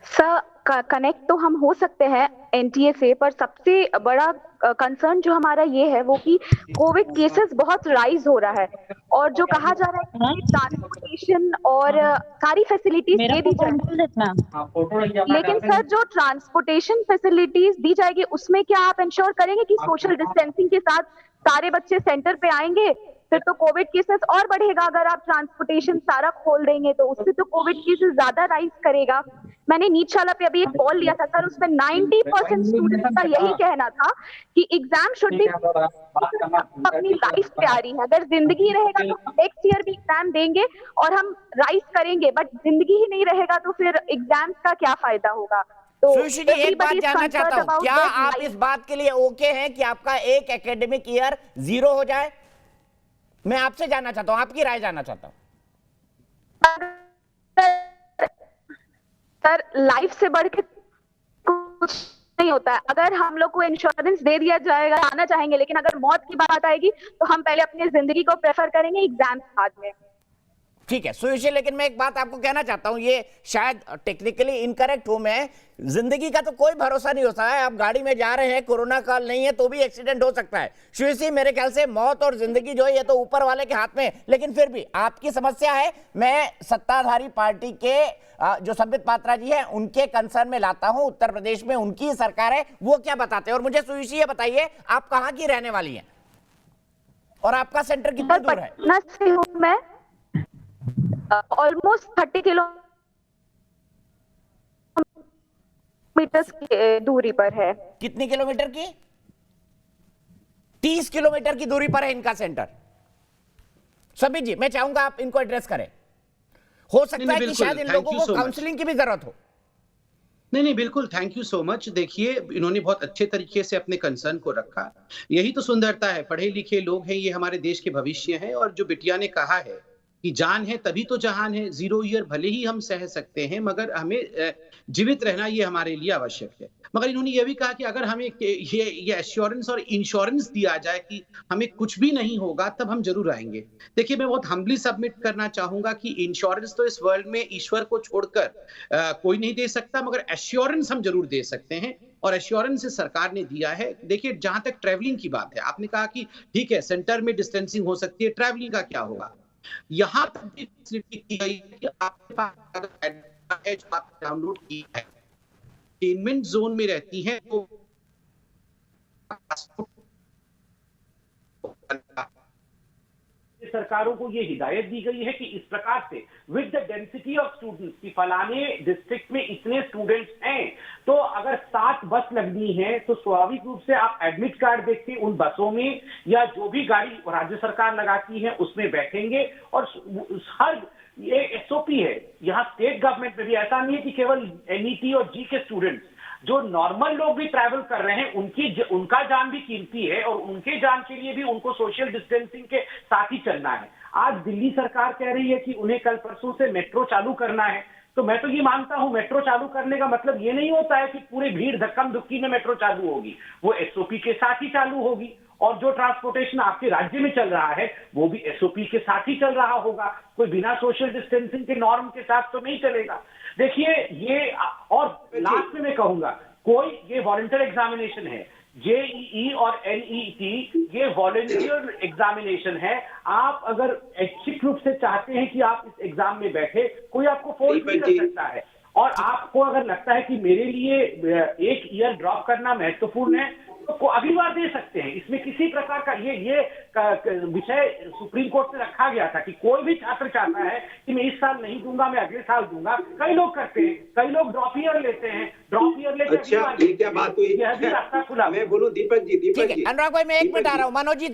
सर, कनेक्ट तो हम हो सकते हैं एनटीए से, पर सबसे बड़ा कंसर्न जो हमारा ये है वो कि कोविड केसेस बहुत राइज हो रहा है, और जो कहा जा रहा है कि ट्रांसपोर्टेशन और सारी फैसिलिटीज दे दी जाएगी, लेकिन सर जो ट्रांसपोर्टेशन फैसिलिटीज दी जाएगी उसमें क्या आप इंश्योर करेंगे कि सोशल डिस्टेंसिंग के साथ सारे बच्चे सेंटर पे आएंगे? फिर तो कोविड केसेस और बढ़ेगा। अगर आप ट्रांसपोर्टेशन सारा खोल देंगे तो उससे तो कोविड केसेस ज्यादा राइज करेगा। मैंने नीटशाला पे अभी एक कॉल लिया था सर, उसमें 90% स्टूडेंट्स का यही कहना था कि एग्जाम शुड बी अपनी लाइफ तैयारी है। अगर जिंदगी रहेगा तो नेक्स्ट ईयर भी एग्जाम देंगे और हम राइज करेंगे, बट जिंदगी ही नहीं रहेगा तो फिर एग्जाम्स का क्या फायदा होगा। तो सुयुषी जी, एक बात जानना चाहता हूँ, क्या आप इस बात के लिए ओके हैं कि आपका एक एकेडमिक ईयर 0 हो जाए? मैं आपसे जानना चाहता हूं, आपकी राय जानना चाहता हूं। सर लाइफ से बढ़ के कुछ नहीं होता है। अगर हम लोग को इंश्योरेंस दे दिया जाएगा आना चाहेंगे, लेकिन अगर मौत की बात आएगी तो हम पहले अपनी जिंदगी को प्रेफर करेंगे एग्जाम बाद में। ठीक है सुयशी, लेकिन मैं एक बात आपको कहना चाहता हूं, ये शायद टेक्निकली इनकरेक्ट हूं मैं, जिंदगी का तो कोई भरोसा नहीं होता है। आप गाड़ी में जा रहे हैं, कोरोना काल नहीं है तो भी एक्सीडेंट हो सकता है। सुयशी, मेरे ख्याल से मौत और जिंदगी जो है ये तो ऊपर वाले के हाथ में है, लेकिन फिर भी आपकी समस्या है, मैं सत्ताधारी पार्टी के जो संबित पात्रा जी हैं उनके कंसर्न में लाता हूं। उत्तर प्रदेश में उनकी सरकार है, वो क्या बताते हैं। और मुझे सुयशी ये बताइए, आप कहां की रहने वाली हैं और आपका सेंटर कितना दूर है? पटना से हूं मैं, ऑलमोस्ट 30 किलोमीटर की दूरी पर है। कितनी किलोमीटर की? 30 किलोमीटर की दूरी पर है इनका सेंटर। संबित जी, मैं चाहूंगा आप इनको एड्रेस करें। हो सकता है कि शायद इन लोगों को काउंसलिंग की भी जरूरत हो। नहीं, बिल्कुल, थैंक यू सो मच। देखिए, इन्होंने बहुत अच्छे तरीके से अपने कंसर्न को रखा। यही तो सुंदरता है, पढ़े लिखे लोग हैं, ये हमारे देश के भविष्य हैं। और जो बिटिया ने कहा है कि जान है तभी तो जहान है, 0 ईयर भले ही हम सह सकते हैं, मगर हमें जीवित रहना ये हमारे लिए आवश्यक है। मगर इन्होंने ये भी कहा कि अगर हमें ये एश्योरेंस और इंश्योरेंस दिया जाए कि हमें कुछ भी नहीं होगा, तब हम जरूर आएंगे। देखिए, मैं बहुत हम्बली सबमिट करना चाहूंगा कि इंश्योरेंस तो इस वर्ल्ड में ईश्वर को छोड़कर कोई नहीं दे सकता, मगर एश्योरेंस हम जरूर दे सकते हैं। और एश्योरेंस सरकार ने दिया है। देखिए, जहां तक ट्रैवलिंग की बात है, आपने कहा कि ठीक है सेंटर में डिस्टेंसिंग हो सकती है, ट्रैवलिंग का क्या होगा? यहां तक भी फैसिलिटी की गई है कि आपके पास अगर है जो आप डाउनलोड की है, कंटेनमेंट जोन में रहती हैं तो सरकारों को ये हिदायत दी गई है कि इस प्रकार से with the density of students की फलाने डिस्ट्रिक्ट में इतने स्टूडेंट्स हैं, तो अगर 7 बस लगनी है तो स्वाभाविक रूप से आप एडमिट कार्ड देख के उन बसों में या जो भी गाड़ी राज्य सरकार लगाती है उसमें बैठेंगे। और हर ये एसओपी है, यहाँ स्टेट गवर्नमेंट में भी ऐसा नहीं है कि केवल एनईटी और जी के स्टूडेंट्स, जो नॉर्मल लोग भी ट्रैवल कर रहे हैं उनका जान भी कीमती है और उनके जान के लिए भी उनको सोशल डिस्टेंसिंग के साथ ही चलना है। आज दिल्ली सरकार कह रही है कि उन्हें कल परसों से मेट्रो चालू करना है, तो मैं तो ये मानता हूं मेट्रो चालू करने का मतलब ये नहीं होता है कि पूरे भीड़ धक्कम धुक्की में मेट्रो चालू होगी, वो एसओपी के साथ ही चालू होगी। और जो ट्रांसपोर्टेशन आपके राज्य में चल रहा है वो भी एसओपी के साथ ही चल रहा होगा, कोई बिना सोशल डिस्टेंसिंग के नॉर्म के साथ तो नहीं चलेगा। देखिए ये, और लास्ट में मैं कहूंगा, कोई ये वॉलंटियर एग्जामिनेशन है, जेईई और एनईटी ये वॉलंटियर एग्जामिनेशन है। आप अगर ऐच्छिक रूप से चाहते हैं कि आप इस एग्जाम में बैठे, कोई आपको फोर्स नहीं कर सकता है। और आपको अगर लगता है कि मेरे लिए 1 ईयर ड्रॉप करना महत्वपूर्ण है तो अगली बार दे सकते हैं। इसमें किसी प्रकार का ये विषय सुप्रीम कोर्ट से रखा गया था कि कोई भी छात्र चाहता है कि मैं इस साल नहीं दूंगा, मैं अगले साल दूंगा। कई लोग करते हैं, कई लोग ड्रॉप ईयर लेते हैं, ड्रॉप ईयर लेकर अच्छा, ये क्या बात हुई? रास्ता खुला। मैं बोलूं दीपक जी, अनुराग भाई, मैं 1 मिनट आ रहा हूँ। मनोजीत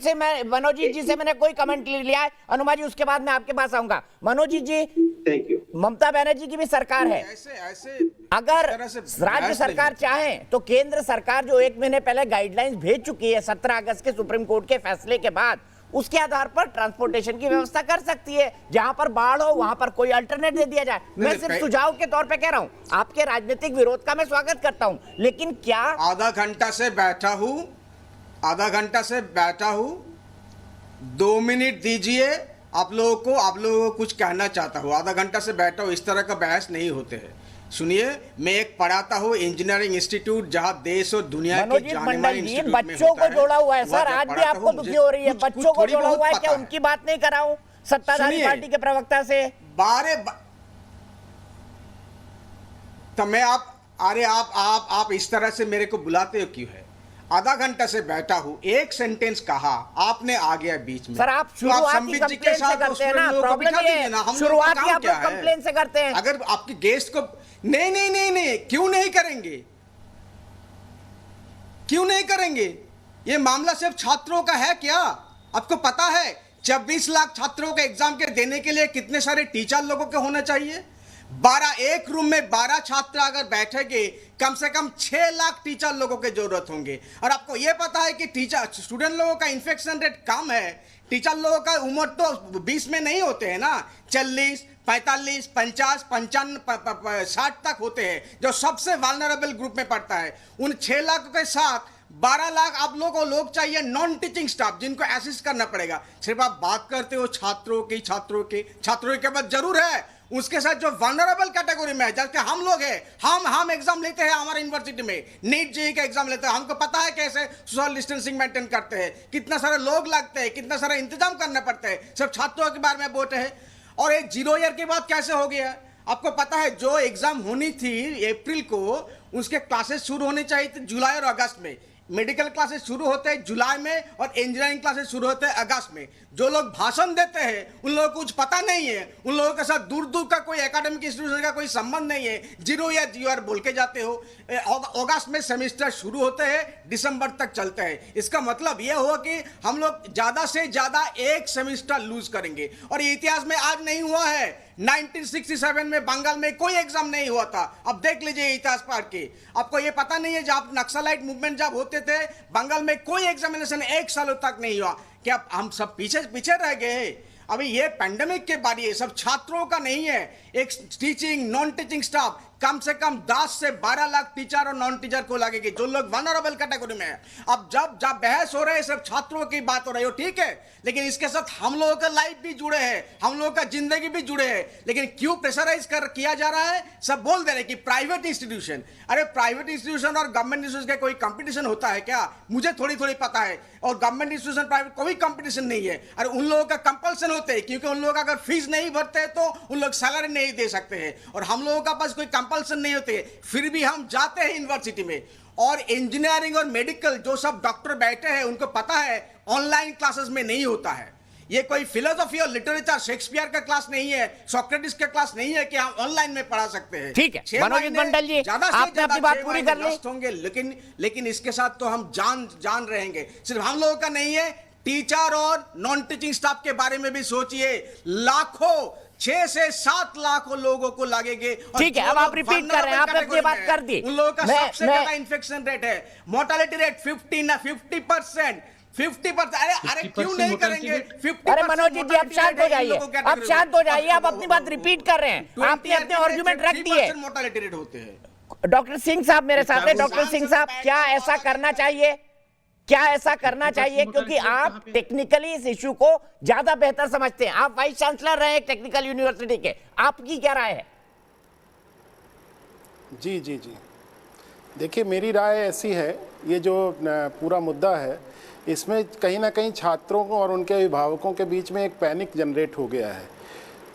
जी से मैंने कोई कमेंट लिया है, अनुमा जी उसके बाद मैं आपके पास आऊंगा। मनोजीत जी, थैंक यू। ममता बनर्जी की भी सरकार है, अगर राज्य सरकार चाहे तो केंद्र सरकार जो 1 महीने पहले गाइडलाइंस भेज चुकी है 17 अगस्त के सुप्रीम कोर्ट के फैसले के बाद, उसके आधार पर ट्रांसपोर्टेशन की व्यवस्था कर सकती है। जहां पर बाढ़ हो वहां पर कोई अल्टरनेट दे दिया जाए। मैं सिर्फ सुझाव के तौर पे कह रहा हूं, आपके राजनीतिक विरोध का मैं स्वागत करता हूं, लेकिन क्या आधा घंटा से बैठा हूं 2 मिनट दीजिए, आप लोगों को कुछ कहना चाहता हूं। आधा घंटा से बैठा हूं, इस तरह का बहस नहीं होते हैं। सुनिए, मैं एक पढ़ाता हूँ इंजीनियरिंग इंस्टीट्यूट, जहां देश और दुनिया के जाने-माने इंस्टीट्यूट में बच्चों को जोड़ा हुआ है। सर, आज भी आपको दुखी हो रही है, बच्चों को जोड़ा हुआ है, क्या उनकी बात नहीं कराऊं सत्ताधारी पार्टी के प्रवक्ता से? तो मैं आप इस तरह से मेरे को बुलाते हो क्यों है? आधा घंटा से बैठा हूँ, एक सेंटेंस कहा, आपने आ गया बीच में। सर, आप शुरुआती कंप्लेन से करते हैं ना, प्रॉब्लम ये है, शुरुआती आप लोग कंप्लेन से करते हैं। अगर आपके गेस्ट को नहीं, क्यों नहीं करेंगे? क्यों नहीं करेंगे? ये मामला सिर्फ छात्रों का है क्या? आपको पता है 26 लाख छात्रों के एग्जाम के देने के लिए कितने सारे टीचर लोगों के होना चाहिए? एक रूम में 12 छात्र अगर बैठेंगे, कम से कम 6 लाख टीचर लोगों की जरूरत होंगे। और आपको यह पता है कि टीचर स्टूडेंट लोगों का इन्फेक्शन रेट कम है, टीचर लोगों का उम्र तो 20 में नहीं होते हैं ना, 40, 45, 50, 55, 60 तक होते हैं, जो सबसे वाल्नरेबल ग्रुप में पड़ता है। उन 6 लाख के साथ 12 लाख आप लोगों को लोग चाहिए नॉन टीचिंग स्टाफ, जिनको असिस्ट करना पड़ेगा। सिर्फ आप बात करते हो छात्रों के बाद जरूर है, उसके साथ जो वनरेबल कैटेगरी में है, जैसे हम लोग हैं, हम एग्जाम लेते हैं हमारे यूनिवर्सिटी में, नीट जेईई का एग्जाम लेते हैं, हमको पता है कैसे सोशल डिस्टेंसिंग मेंटेन करते हैं, कितना सारे लोग लगते हैं, कितना सारा इंतजाम करना पड़ता है। सिर्फ छात्रों के बारे में बोलते हैं। और एक 0 ईयर के बाद कैसे हो गया? आपको पता है जो एग्जाम होनी थी अप्रैल को, उसके क्लासेस शुरू होनी चाहिए थी जुलाई और अगस्त में। मेडिकल क्लासेस शुरू होते हैं जुलाई में और इंजीनियरिंग क्लासेस शुरू होते हैं अगस्त में। जो लोग भाषण देते हैं उन लोगों को कुछ पता नहीं है, उन लोगों के साथ दूर दूर का कोई एकेडमिक इंस्टीट्यूशन का कोई संबंध नहीं है। 0 या 0 बोल के जाते हो। अगस्त में सेमेस्टर शुरू होते हैं, दिसंबर तक चलते हैं। इसका मतलब यह हुआ कि हम लोग ज्यादा से ज्यादा एक सेमेस्टर लूज करेंगे। और ये इतिहास में आज नहीं हुआ है। 1967 में बंगाल में कोई एग्जाम नहीं हुआ था। अब देख लीजिए इतिहास पढ़ के, आपको ये पता नहीं है जब नक्सलाइट मूवमेंट जब होते थे बंगाल में कोई एग्जामिनेशन 1 साल तक नहीं हुआ। क्या हम सब पीछे रह गए? अभी ये पैंडेमिक के बारे है, सब छात्रों का नहीं है। एक टीचिंग नॉन टीचिंग स्टाफ कम से कम 10 से 12 लाख टीचर और नॉन टीचर को लगेगी, जो लोग वनरेबल कैटेगरी में है। अब जब बहस हो रहे हैं, सब छात्रों की बात हो रही हो, ठीक है, लेकिन इसके साथ हम लोगों का लाइफ भी जुड़े हैं, हम लोगों का जिंदगी भी जुड़े हैं। लेकिन क्यों प्रेशराइज किया जा रहा है? सब बोल दे रहे कि प्राइवेट इंस्टीट्यूशन। अरे प्राइवेट इंस्टीट्यूशन और गवर्नमेंट इंस्टीट्यूशन का कोई कंपटीशन होता है क्या? मुझे थोड़ी पता है। और गवर्नमेंट इंस्टीट्यूशन प्राइवेट कोई कंपटीशन नहीं है। अरे उन लोगों का कंपल्सन होते हैं, क्योंकि उन लोग अगर फीस नहीं भरते तो उन लोग सैलरी नहीं दे सकते हैं। और हम लोगों का पास कोई कंपल्सन नहीं होते, फिर भी हम जाते हैं यूनिवर्सिटी में। और इंजीनियरिंग और मेडिकल जो सब डॉक्टर बैठे हैं, उनको पता है ऑनलाइन क्लासेस में नहीं होता है। ये कोई फिलोसॉफी और लिटरेचर शेक्सपियर का क्लास नहीं है, सोक्रेटिस का क्लास नहीं है कि हम ऑनलाइन में पढ़ा सकते हैं। ठीक है मनोजित मंडल जी, आपने अपनी बात पूरी कर ली होंगे, लेकिन इसके साथ तो हम जान रहेंगे। सिर्फ हम लोगों का नहीं है, टीचर और नॉन टीचिंग स्टाफ के बारे में भी सोचिए। लाखों 6 से 7 लाख लोगों को लगेगे। ठीक है, अब आप रिपीट कर रहे हैं, आपने अपनी बात कर दी। उन लोगों का सबसे ज्यादा इन्फेक्शन रेट है, मोर्टेलिटी रेट 50%। अरे क्यों नहीं करेंगे? 50%। अरे मनोज जी आप शांत हो जाइए, आप शांत हो जाइए, आप अपनी बात रिपीट कर रहे हैं, आपने अपने आर्गुमेंट रख दिए। मोर्टेलिटी रेट होते हैं। डॉक्टर सिंह साहब मेरे साथ हैं। डॉक्टर सिंह साहब, क्या ऐसा करना चाहिए? क्योंकि आप टेक्निकली इस इशू को ज्यादा बेहतर समझते हैं, आप वाइस चांसलर रहे एक टेक्निकल यूनिवर्सिटी के, आपकी क्या राय है? जी देखिए, मेरी राय ऐसी है, ये जो पूरा मुद्दा है, इसमें कहीं ना कहीं छात्रों को और उनके अभिभावकों के बीच में एक पैनिक जनरेट हो गया है।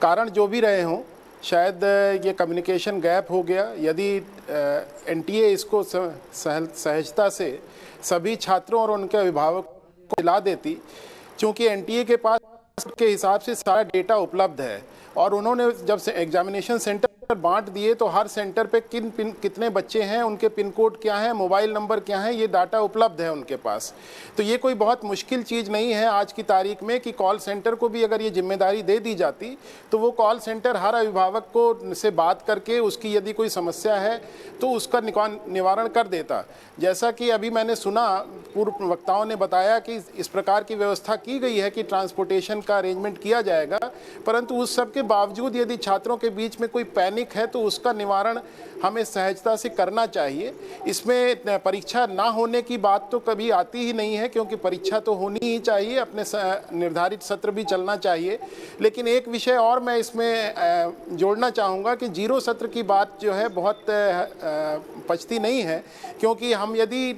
कारण जो भी रहे हों, शायद ये कम्युनिकेशन गैप हो गया। यदि एनटीए इसको सहजता से सभी छात्रों और उनके अभिभावकों को दिला देती, क्योंकि एनटीए के पास के हिसाब से सारा डेटा उपलब्ध है, और उन्होंने जब से एग्जामिनेशन सेंटर बांट दिए तो हर सेंटर पे कितने बच्चे हैं, उनके पिन कोड क्या है, मोबाइल नंबर क्या है, ये डाटा उपलब्ध है उनके पास। तो ये कोई बहुत मुश्किल चीज़ नहीं है आज की तारीख में कि कॉल सेंटर को भी अगर ये जिम्मेदारी दे दी जाती तो वो कॉल सेंटर हर अभिभावक को से बात करके उसकी यदि कोई समस्या है तो उसका निवारण कर देता। जैसा कि अभी मैंने सुना, पूर्व वक्ताओं ने बताया कि इस प्रकार की व्यवस्था की गई है कि ट्रांसपोर्टेशन का अरेंजमेंट किया जाएगा, परंतु उस सब के बावजूद यदि छात्रों के बीच में कोई पैनिक है तो उसका निवारण हमें सहजता से करना चाहिए। इसमें परीक्षा ना होने की बात तो कभी आती ही नहीं है, क्योंकि परीक्षा तो होनी ही चाहिए, अपने निर्धारित सत्र भी चलना चाहिए। लेकिन एक विषय और मैं इसमें जोड़ना चाहूँगा कि 0 सत्र की बात जो है बहुत पचती नहीं है, क्योंकि हम यदि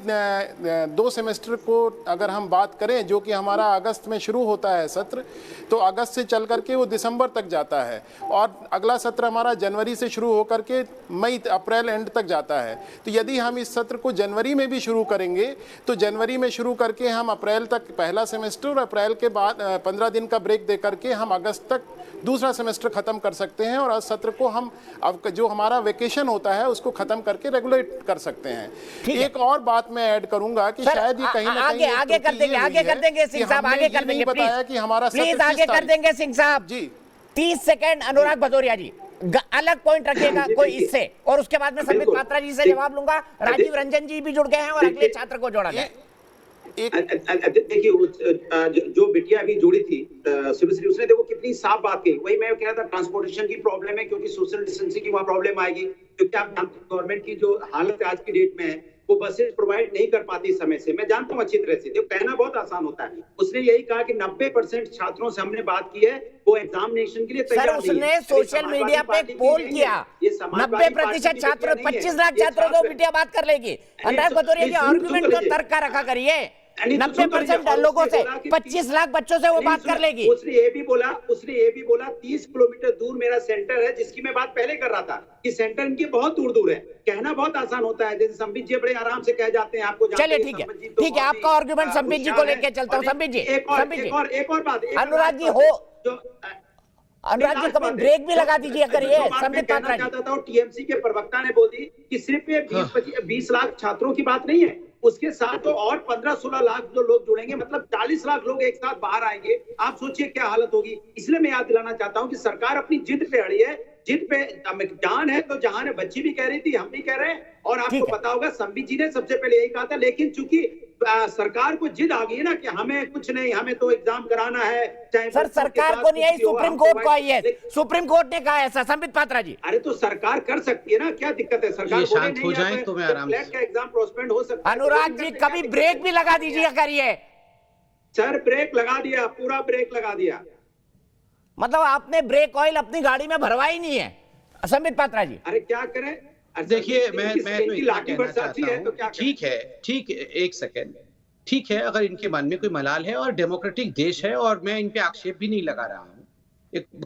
2 सेमेस्टर को अगर हम बात करें, जो कि हमारा अगस्त में शुरू होता है सत्र, तो अगस्त से चल करके वो दिसंबर तक जाता है, और अगला सत्र हमारा जनवरी से शुरू होकर के मई अप्रैल एंड तक जाता है। तो यदि हम इस सत्र को जनवरी में भी शुरू करेंगे तो जनवरी में शुरू करके हम अप्रैल तक पहला सेमेस्टर, और अप्रैल के बाद 15 दिन का ब्रेक दे करके हम अगस्त तक दूसरा सेमेस्टर खत्म कर सकते हैं, और सत्र को हम अब जो हमारा वेकेशन होता है उसको खत्म करके रेगुलेट कर सकते हैं। एक और बात मैं ऐड करूंगा कि शायद ये कहीं ना कहीं आगे कर देंगे सिंह साहब, आगे कर देंगे, बताया कि हमारा प्लीज आगे कर देंगे सिंह साहब जी। 30 सेकंड अनुराग भदौरिया जी। अलग पॉइंट रखिएगा कोई इससे, और उसके बाद में संबित पात्रा जी से जवाब लूंगा। राजीव रंजन जी भी जुड़ गए हैं और अगले छात्र को जोड़ा जाए। देखिए जो बिटिया अभी जुड़ी थी शुभश्री, उसने देखो कितनी साफ बात कही। वही मैं कह रहा था, ट्रांसपोर्टेशन की प्रॉब्लम है क्योंकि सोशल डिस्टेंसिंग की वहां प्रॉब्लम आएगी, क्योंकि आप जानते हैं गवर्नमेंट की जो हालत आज की डेट में है वो बसेस प्रोवाइड नहीं कर पाती समय से। मैं जानता हूँ अच्छी तरह से, देखो कहना बहुत आसान होता है। उसने यही कहा कि 90% छात्रों से हमने बात की है वो एग्जामिनेशन के लिए तैयार नहीं है। उसने सोशल मीडिया पे एक पोल किया, 90% छात्रों, 25 लाख छात्रों को बिटिया बात कर लेगी। अनुराग भदौरिया के आर्गुमेंट को तर्क का रखा करिए। 90% लोगों से, 25 लाख बच्चों से वो बात कर लेगी। उसने ये भी बोला 30 किलोमीटर दूर मेरा सेंटर है, जिसकी मैं बात पहले कर रहा था कि सेंटर इनके बहुत दूर दूर है। कहना बहुत आसान होता है, जैसे संबित जी बड़े आराम से कह जाते हैं आपको। चलिए ठीक है, आपका आर्गुमेंट संबित जी को लेके चलता हूँ। संबित जी, एक और बात, अनुराग जी हो, अनुराग जी कभी ब्रेक भी लगा दीजिए करिए। संबित पात्रा जी, चाहता था टीएमसी के प्रवक्ता ने बोल दी कि सिर्फ ये 20 लाख छात्रों की बात नहीं है, उसके साथ तो और 15-16 लाख जो लोग जुड़ेंगे, मतलब 40 लाख लोग एक साथ बाहर आएंगे। आप सोचिए क्या हालत होगी। इसलिए मैं याद दिलाना चाहता हूं कि सरकार अपनी जिद पे अड़ी है, जिद पे जान है तो जहान है। बच्ची भी कह रही थी, हम भी कह रहे हैं, और आपको पता होगा संबित जी ने सबसे पहले यही कहा था। लेकिन चूंकि सरकार को जिद आ गई है ना कि हमें कुछ नहीं, हमें तो एग्जाम कराना है, चाहे सर सरकार को नहीं आई, सुप्रीम कोर्ट को आई है। सुप्रीम कोर्ट ने कहा ऐसा। संबित पात्रा जी, अरे तो सरकार कर सकती है ना, क्या दिक्कत है? सरकार शांत हो जाए तो मैं आराम से। का एग्जाम पोस्टपोन हो सकता है। अनुराग जी कभी ब्रेक भी लगा दीजिए करिए। सर ब्रेक लगा दिया, पूरा ब्रेक लगा दिया। मतलब आपने ब्रेक ऑयल अपनी गाड़ी में भरवा ही नहीं है। संबित पात्रा जी, अरे क्या करें? देखिए मैं तो इतना कहना चाहता हूं, ठीक है, एक सेकेंड, ठीक है, अगर इनके मन में कोई मलाल है, और डेमोक्रेटिक देश है, और मैं इन पे आक्षेप भी नहीं लगा रहा हूँ।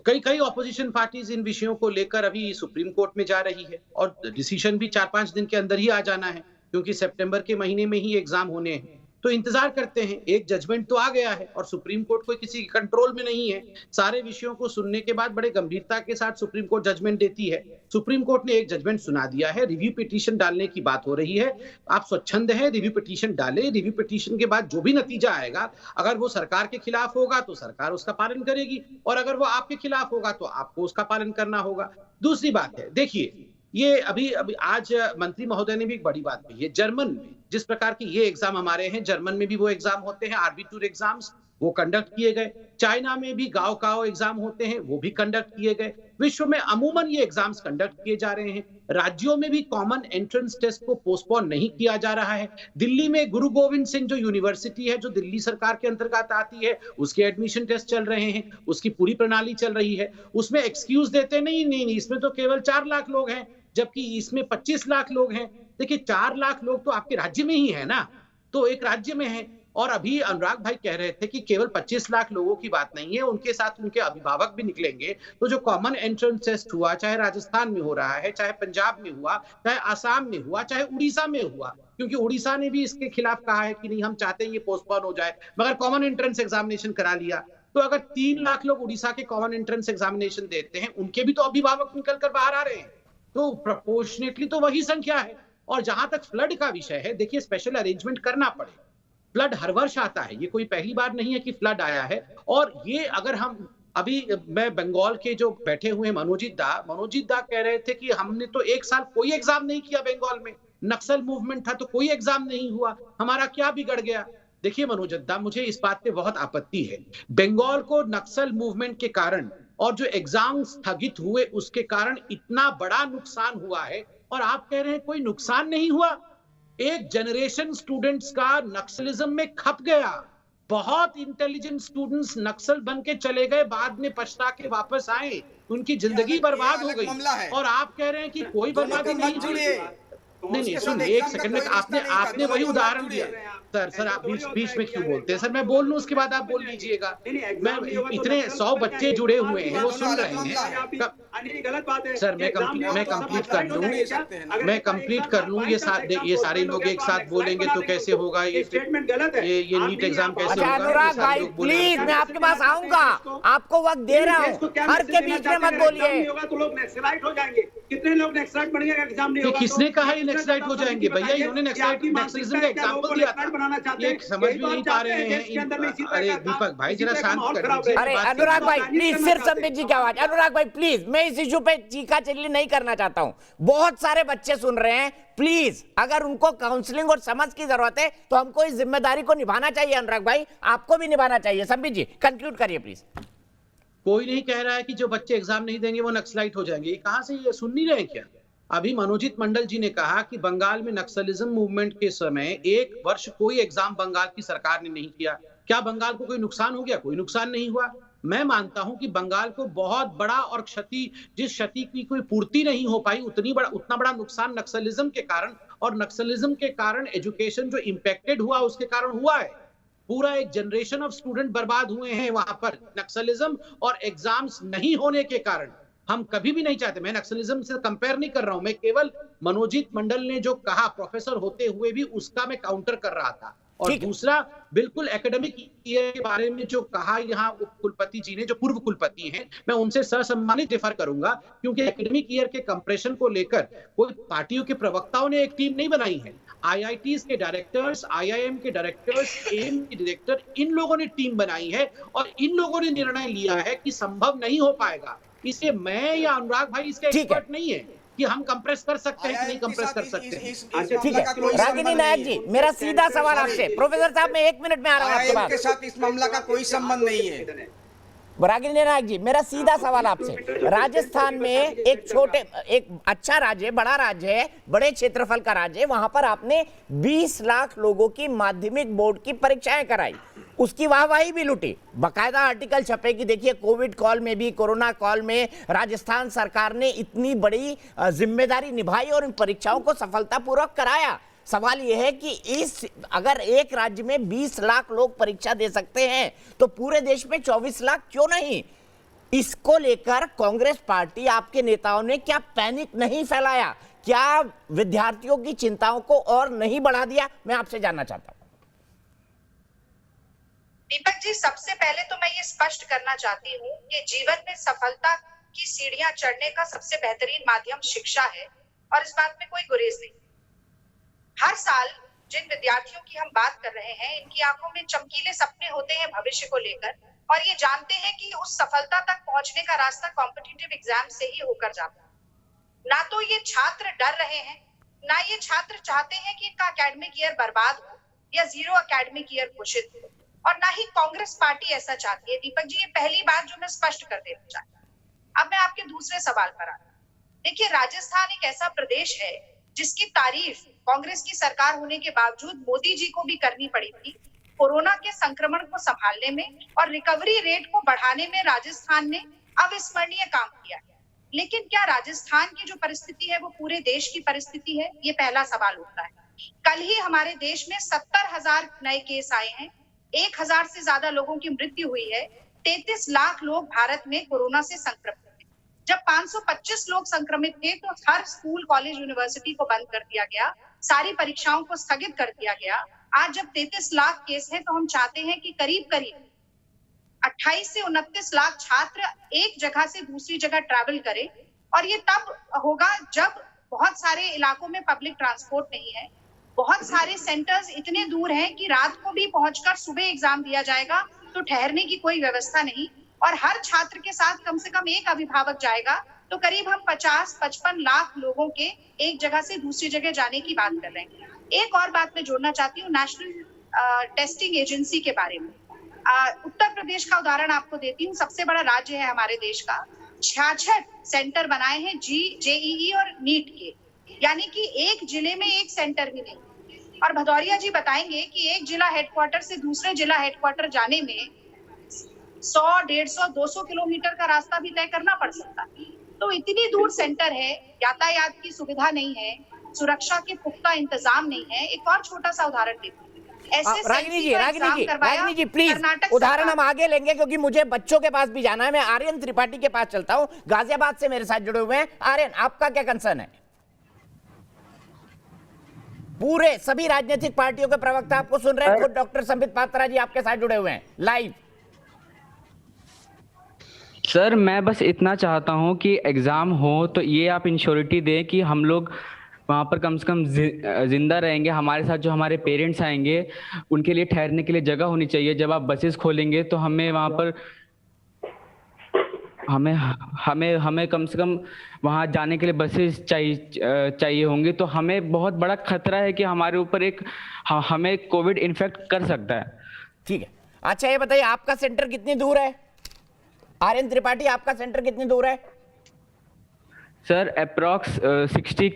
कई ऑपोजिशन पार्टीज इन विषयों को लेकर अभी सुप्रीम कोर्ट में जा रही है, और डिसीजन भी 4-5 दिन के अंदर ही आ जाना है, क्योंकि सितंबर के महीने में ही एग्जाम होने हैं। तो इंतजार करते हैं। एक जजमेंट तो आ गया है, और सुप्रीम कोर्ट कोई किसी कंट्रोल में नहीं है। सारे विषयों को सुनने के बाद बड़े गंभीरता के साथ सुप्रीम कोर्ट जजमेंट देती है। सुप्रीम कोर्ट ने एक जजमेंट सुना दिया है, रिव्यू पिटीशन डालने की बात हो रही है। आप स्वच्छंद हैं, रिव्यू पिटीशन डालें। रिव्यू पिटीशन के बाद जो भी नतीजा आएगा, अगर वो सरकार के खिलाफ होगा तो सरकार उसका पालन करेगी, और अगर वो आपके खिलाफ होगा तो आपको उसका पालन करना होगा। दूसरी बात है, देखिए ये अभी आज मंत्री महोदय ने भी एक बड़ी बात कही है। जर्मन में जिस प्रकार की ये एग्जाम हमारे हैं, जर्मन में भी वो एग्जाम होते हैं, आर्बिट्यूर एग्जाम्स, वो कंडक्ट किए गए। चाइना में भी गाँव एग्जाम होते हैं, वो भी कंडक्ट किए गए। विश्व में अमूमन ये एग्जाम्स कंडक्ट किए जा रहे हैं। राज्यों में भी कॉमन एंट्रेंस टेस्ट को पोस्टपोन नहीं किया जा रहा है। दिल्ली में गुरु गोविंद सिंह जो यूनिवर्सिटी है, जो दिल्ली सरकार के अंतर्गत आती है, उसके एडमिशन टेस्ट चल रहे हैं, उसकी पूरी प्रणाली चल रही है। उसमें एक्सक्यूज देते नहीं, इसमें तो केवल 4 लाख लोग हैं, जबकि इसमें 25 लाख लोग हैं। देखिए 4 लाख लोग तो आपके राज्य में ही है ना, तो एक राज्य में है। और अभी अनुराग भाई कह रहे थे कि केवल 25 लाख लोगों की बात नहीं है, उनके साथ उनके अभिभावक भी निकलेंगे। तो जो कॉमन एंट्रेंस टेस्ट हुआ, चाहे राजस्थान में हो रहा है, चाहे पंजाब में हुआ, चाहे आसाम में हुआ, चाहे उड़ीसा में हुआ, क्योंकि उड़ीसा ने भी इसके खिलाफ कहा है कि नहीं, हम चाहते हैं ये पोस्टपोन हो जाए, मगर कॉमन एंट्रेंस एग्जामिनेशन करा लिया। तो अगर 3 लाख लोग उड़ीसा के कॉमन एंट्रेंस एग्जामिनेशन देते हैं, उनके भी तो अभिभावक निकल कर बाहर आ रहे हैं, तो प्रोपोर्शनेटली तो वही संख्या है। और जहां तक फ्लड का विषय है, देखिए स्पेशल अरेंजमेंट करना पड़े। फ्लड हर वर्ष आता है, ये कोई पहली बार नहीं है कि फ्लड आया है। और ये अगर हम अभी, मैं बंगाल के जो बैठे हुए हैं मनोजीत दा कह रहे थे कि हमने तो 1 साल कोई एग्जाम नहीं किया बंगाल में, नक्सल मूवमेंट था तो कोई एग्जाम नहीं हुआ, हमारा क्या बिगड़ गया। देखिए मनोजीत दा, मुझे इस बात पे बहुत आपत्ति है। बंगाल को नक्सल मूवमेंट के कारण और जो एग्जाम स्थगित हुए उसके कारण इतना बड़ा नुकसान हुआ है, और आप कह रहे हैं कोई नुकसान नहीं हुआ। एक जनरेशन स्टूडेंट्स का नक्सलिज्म में खप गया। बहुत इंटेलिजेंट स्टूडेंट्स नक्सल बन के चले गए, बाद में पछता के वापस आए, उनकी जिंदगी बर्बाद हो गई। और आप कह रहे हैं कि कोई बर्बादी नहीं हुई। नहीं सुनिए, एक सेकंड में, आपने वही उदाहरण दिया। सर आप बीच में क्यों बोलते हैं? सर मैं बोल लूं, उसके बाद आप बोल लीजिएगा। मैं इतने 100 बच्चे जुड़े हुए हैं, वो सुन रहे हैं। गलत बात है सर, मैं कंप्लीट कर लूं। ये सारे लोग एक साथ बोलेंगे तो कैसे होगा? ये स्टेटमेंट गलत है। ये नीट एग्जाम कैसे होगा? अनुराग भाई प्लीज, मैं आपके पास आऊंगा, आपको वक्त दे रहा हूँ, हर के बीच में मत बोलिए। तो लोग नक्सलाइट हो जाएंगे। कितने लोग नक्सलाइट बनेंगे अगर एग्जाम नहीं होगा? किसने तो कहा ये नक्सलाइट हो जाएंगे? भैया इन्होंने नक्सलिज्म का एग्जांपल दिया था, ये समझ भी नहीं पा रहे हैं। अरे दीपक भाई जरा शांत कर दीजिए। अरे अनुराग भाई प्लीज, सिर्फ संबित जी की आवाज। अनुराग भाई प्लीज, मैं इस इशू पे चीखा चिल्ली नहीं करना चाहता हूं, बहुत सारे बच्चे सुन रहे हैं। प्लीज अगर उनको काउंसलिंग और समझ की जरूरत है तो हमको इस जिम्मेदारी को निभाना चाहिए। अनुराग भाई आपको भी निभाना चाहिए। संबित जी कंक्लूड करिए प्लीज। कोई नहीं कह रहा है कि जो बच्चे एग्जाम नहीं देंगे वो नक्सलाइट हो जाएंगे। ये कहां से, ये सुन नहीं रहे क्या? अभी मनोजीत मंडल जी ने कहा कि बंगाल में नक्सलिज्म मूवमेंट के समय 1 वर्ष कोई एग्जाम बंगाल की सरकार ने नहीं किया। क्या बंगाल को कोई नुकसान हो गया? कोई नुकसान नहीं हुआ। मैं मानता हूं कि बंगाल को बहुत बड़ा और जिस क्षति की कोई पूर्ति नहीं हो पाई, उतना बड़ा नुकसान नक्सलिज्म के कारण, और नक्सलिज्म के कारण एजुकेशन जो इम्पैक्टेड हुआ उसके कारण हुआ है। पूरा एक जनरेशन ऑफ स्टूडेंट बर्बाद हुए हैं वहां पर नक्सलिज्म और एग्जाम्स नहीं होने के कारण। हम कभी भी नहीं चाहते, मैं नक्सलिज्म से कंपेयर नहीं कर रहा हूं, मैं केवल मनोजीत मंडल ने जो कहा प्रोफेसर होते हुए भी उसका मैं काउंटर कर रहा था। और दूसरा, बिल्कुल एकेडमिक ईयर के बारे में जो कहा यहाँ उप कुलपति जी ने, जो पूर्व कुलपति हैं, मैं उनसे ससम्मानित डिफर करूंगा, क्योंकि एकेडमिक ईयर के कंप्रेशन को लेकर कोई पार्टियों के प्रवक्ताओं ने एक टीम नहीं बनाई है। आईआईटीज के डायरेक्टर्स, आईआईएम के डायरेक्टर्स, एम के डायरेक्टर, इन लोगों ने टीम बनाई है और इन लोगों ने निर्णय लिया है कि संभव नहीं हो पाएगा। इसलिए मैं या अनुराग भाई इसके एक्सपर्ट नहीं है कि हम कंप्रेस कर सकते हैं कि नहीं कंप्रेस कर सकते हैं। ठीक है रागिनी नायक जी, मेरा सीधा सवाल आपसे। प्रोफेसर साहब मैं 1 मिनट में आ रहा हूं आपके पास। के साथ इस मामला का कोई संबंध नहीं है। रागिनी नायक जी मेरा सीधा सवाल आपसे। राजस्थान में एक अच्छा राज्य, बड़ा राज्य है, बड़े क्षेत्रफल का राज्य है, वहां पर आपने 20 लाख लोगों की माध्यमिक बोर्ड की परीक्षाएं कराई, उसकी वाहवाही भी लुटी, बकायदा आर्टिकल छपे कि देखिए कोविड कॉल में भी, कोरोना कॉल में राजस्थान सरकार ने इतनी बड़ी जिम्मेदारी निभाई और इन परीक्षाओं को सफलतापूर्वक कराया। सवाल यह है कि अगर एक राज्य में 20 लाख लोग परीक्षा दे सकते हैं तो पूरे देश में 24 लाख क्यों नहीं? इसको लेकर कांग्रेस पार्टी, आपके नेताओं ने क्या पैनिक नहीं फैलाया? क्या विद्यार्थियों की चिंताओं को और नहीं बढ़ा दिया? मैं आपसे जानना चाहता हूं। दीपक जी, सबसे पहले तो मैं ये स्पष्ट करना चाहती हूँ कि जीवन में सफलता की सीढ़ियां चढ़ने का सबसे बेहतरीन माध्यम शिक्षा है और इस बात में कोई गुरेज नहीं। हर साल जिन विद्यार्थियों की हम बात कर रहे हैं, इनकी आंखों में चमकीले सपने होते हैं भविष्य को लेकर, और ये जानते हैं कि उस सफलता तक पहुंचने का रास्ता कॉम्पिटिटिव एग्जाम से ही होकर जाता है। ना तो ये छात्र डर रहे हैं, ना ये छात्र चाहते हैं कि इनका एकेडमिक ईयर बर्बाद हो या 0 एकेडमिक ईयर घोषित हो, और ना ही कांग्रेस पार्टी ऐसा चाहती है। दीपक जी, ये पहली बात जो मैं स्पष्ट कर देना चाहती हूँ। अब मैं आपके दूसरे सवाल पर आता हूं। देखिए, राजस्थान एक ऐसा प्रदेश है जिसकी तारीफ कांग्रेस की सरकार होने के बावजूद मोदी जी को भी करनी पड़ी थी। कोरोना के संक्रमण को संभालने में और रिकवरी रेट को बढ़ाने में राजस्थान ने अविस्मरणीय काम किया है। लेकिन क्या राजस्थान की जो परिस्थिति है वो पूरे देश की परिस्थिति है? ये पहला सवाल उठता है। कल ही हमारे देश में 70,000 नए केस आए हैं, 1,000 से ज्यादा लोगों की मृत्यु हुई है, 33 लाख लोग भारत में कोरोना से संक्रमित थे। जब 525 लोग संक्रमित थे तो हर स्कूल, कॉलेज, यूनिवर्सिटी को बंद कर दिया गया, सारी परीक्षाओं को स्थगित कर दिया गया। आज जब 33 लाख केस हैं तो हम चाहते हैं कि करीब करीब 28 से 29 लाख छात्र एक जगह से दूसरी जगह ट्रैवल करें, और ये तब होगा जब बहुत सारे इलाकों में पब्लिक ट्रांसपोर्ट नहीं है, बहुत सारे सेंटर्स इतने दूर हैं कि रात को भी पहुंचकर सुबह एग्जाम दिया जाएगा तो ठहरने की कोई व्यवस्था नहीं, और हर छात्र के साथ कम से कम एक अभिभावक जाएगा, तो करीब हम 50-55 लाख लोगों के एक जगह से दूसरी जगह जाने की बात कर रहे हैं। एक और बात मैं जोड़ना चाहती हूँ नेशनल टेस्टिंग एजेंसी के बारे में। उत्तर प्रदेश का उदाहरण आपको देती हूँ, सबसे बड़ा राज्य है हमारे देश का। 66 सेंटर बनाए हैं जेईई और नीट के, यानी कि एक जिले में एक सेंटर भी नहीं। और भदौरिया जी बताएंगे कि एक जिला हेडक्वार्टर से दूसरे जिला हेडक्वार्टर जाने में 100, 150, 200 किलोमीटर का रास्ता भी तय करना पड़ सकता है। तो इतनी दूर सेंटर है, यातायात की सुविधा नहीं है, सुरक्षा के पुख्ता इंतजाम नहीं है। एक और छोटा सा उदाहरण देती हूँ। रागिनी जी प्लीज, उदाहरण हम आगे लेंगे क्योंकि मुझे बच्चों के पास भी जाना है। मैं आर्यन त्रिपाठी के पास चलता हूँ, गाजियाबाद से मेरे साथ जुड़े हुए हैं। आर्यन, आपका क्या कंसर्न है? पूरे सभी राजनीतिक पार्टियों के प्रवक्ता आपको सुन रहे हैं, खुद डॉक्टर संबित पात्रा जी आपके साथ जुड़े हुए हैं लाइव। सर मैं बस इतना चाहता हूं कि एग्ज़ाम हो तो ये आप इंश्योरिटी दें कि हम लोग वहाँ पर कम से कम जिंदा रहेंगे, हमारे साथ जो हमारे पेरेंट्स आएंगे उनके लिए ठहरने के लिए जगह होनी चाहिए। जब आप बसेस खोलेंगे तो हमें वहाँ पर हमें कम से कम वहाँ जाने के लिए बसेस चाहिए होंगी। तो हमें बहुत बड़ा खतरा है कि हमारे ऊपर हमें कोविड इन्फेक्ट कर सकता है। ठीक है, अच्छा ये बताइए आपका सेंटर कितनी दूर है? आर्यन त्रिपाठी, आपका सेंटर कितनी दूर है? Sir approx 60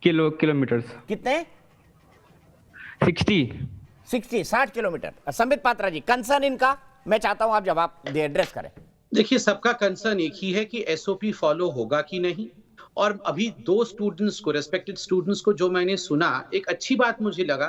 kilometre. कितने? 60 किलोमीटर। संबित पात्रा जी, कंसर्न इनका मैं चाहता हूं आप जवाब दे, एड्रेस करें। देखिए, सबका कंसर्न एक ही है कि एसओपी फॉलो होगा कि नहीं। और अभी 2 स्टूडेंट्स को, रेस्पेक्टेड स्टूडेंट्स को जो मैंने सुना, एक अच्छी बात मुझे लगा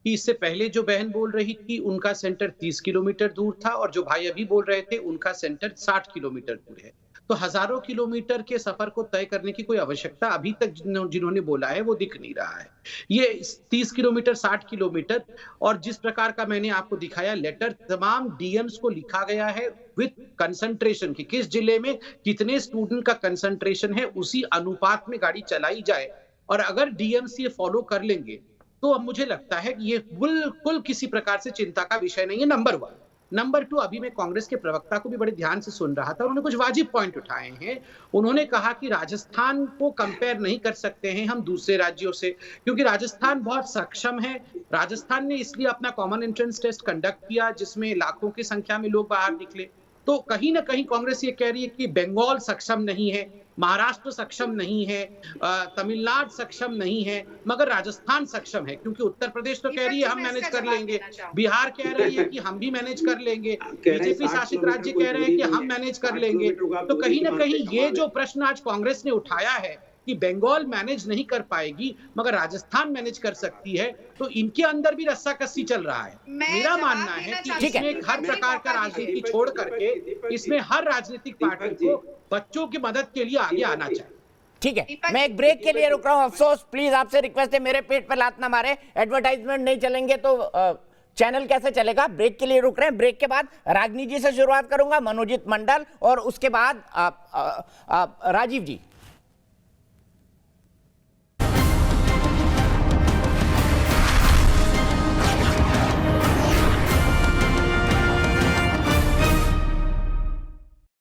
कि इससे पहले जो बहन बोल रही थी उनका सेंटर 30 किलोमीटर दूर था और जो भाई अभी बोल रहे थे उनका सेंटर 60 किलोमीटर दूर है। तो हजारों किलोमीटर के सफर को तय करने की कोई आवश्यकता अभी तक जिन्होंने बोला है वो दिख नहीं रहा है। ये 30 किलोमीटर 60 किलोमीटर, और जिस प्रकार का मैंने आपको दिखाया लेटर, तमाम डीएम्स को लिखा गया है विद कंसंट्रेशन की किस जिले में कितने स्टूडेंट का कंसंट्रेशन है, उसी अनुपात में गाड़ी चलाई जाए। और अगर डीएम्स ये फॉलो कर लेंगे तो अब मुझे लगता है कि ये बिल्कुल किसी प्रकार से चिंता का विषय नहीं है। नंबर 1। नंबर 2, अभी मैं कांग्रेस के प्रवक्ता को भी बड़े ध्यान से सुन रहा था, उन्होंने कुछ वाजिब पॉइंट उठाए हैं। उन्होंने कहा कि राजस्थान को कंपेयर नहीं कर सकते हैं हम दूसरे राज्यों से, क्योंकि राजस्थान बहुत सक्षम है। राजस्थान ने इसलिए अपना कॉमन एंट्रेंस टेस्ट कंडक्ट किया जिसमें लाखों की संख्या में लोग बाहर निकले। तो कहीं ना कहीं कांग्रेस ये कह रही है कि बंगाल सक्षम नहीं है, महाराष्ट्र सक्षम नहीं है, तमिलनाडु सक्षम नहीं है, मगर राजस्थान सक्षम है। क्योंकि उत्तर प्रदेश तो कह रही है हम मैनेज कर लेंगे, बिहार कह रही है कि हम भी मैनेज कर लेंगे, बीजेपी शासित राज्य कह रहे हैं कि हम मैनेज कर लेंगे। तो कहीं ना कहीं ये जो प्रश्न आज कांग्रेस ने उठाया है कि बंगाल मैनेज नहीं कर पाएगी मगर राजस्थान मैनेज कर सकती है, तो इनके अंदर भी रस्साकसी चल रहा है। मेरा मानना है कि इसमें हर प्रकार का राजनीति छोड़ करके इसमें हर राजनीतिक पार्टी को बच्चों की मदद के लिए आगे आना चाहिए। ठीक है, मैं एक ब्रेक के लिए रुक रहा हूं। अफसोस, प्लीज आपसे रिक्वेस्ट है, मेरे पेट पे लात ना मारे। एडवर्टाइजमेंट नहीं चलेंगे तो चैनल कैसे चलेगा? ब्रेक के लिए रुक रहे हैं। ब्रेक के बाद रागनी जी से शुरुआत करूंगा, मनोजीत मंडल, और उसके बाद राजीव जी।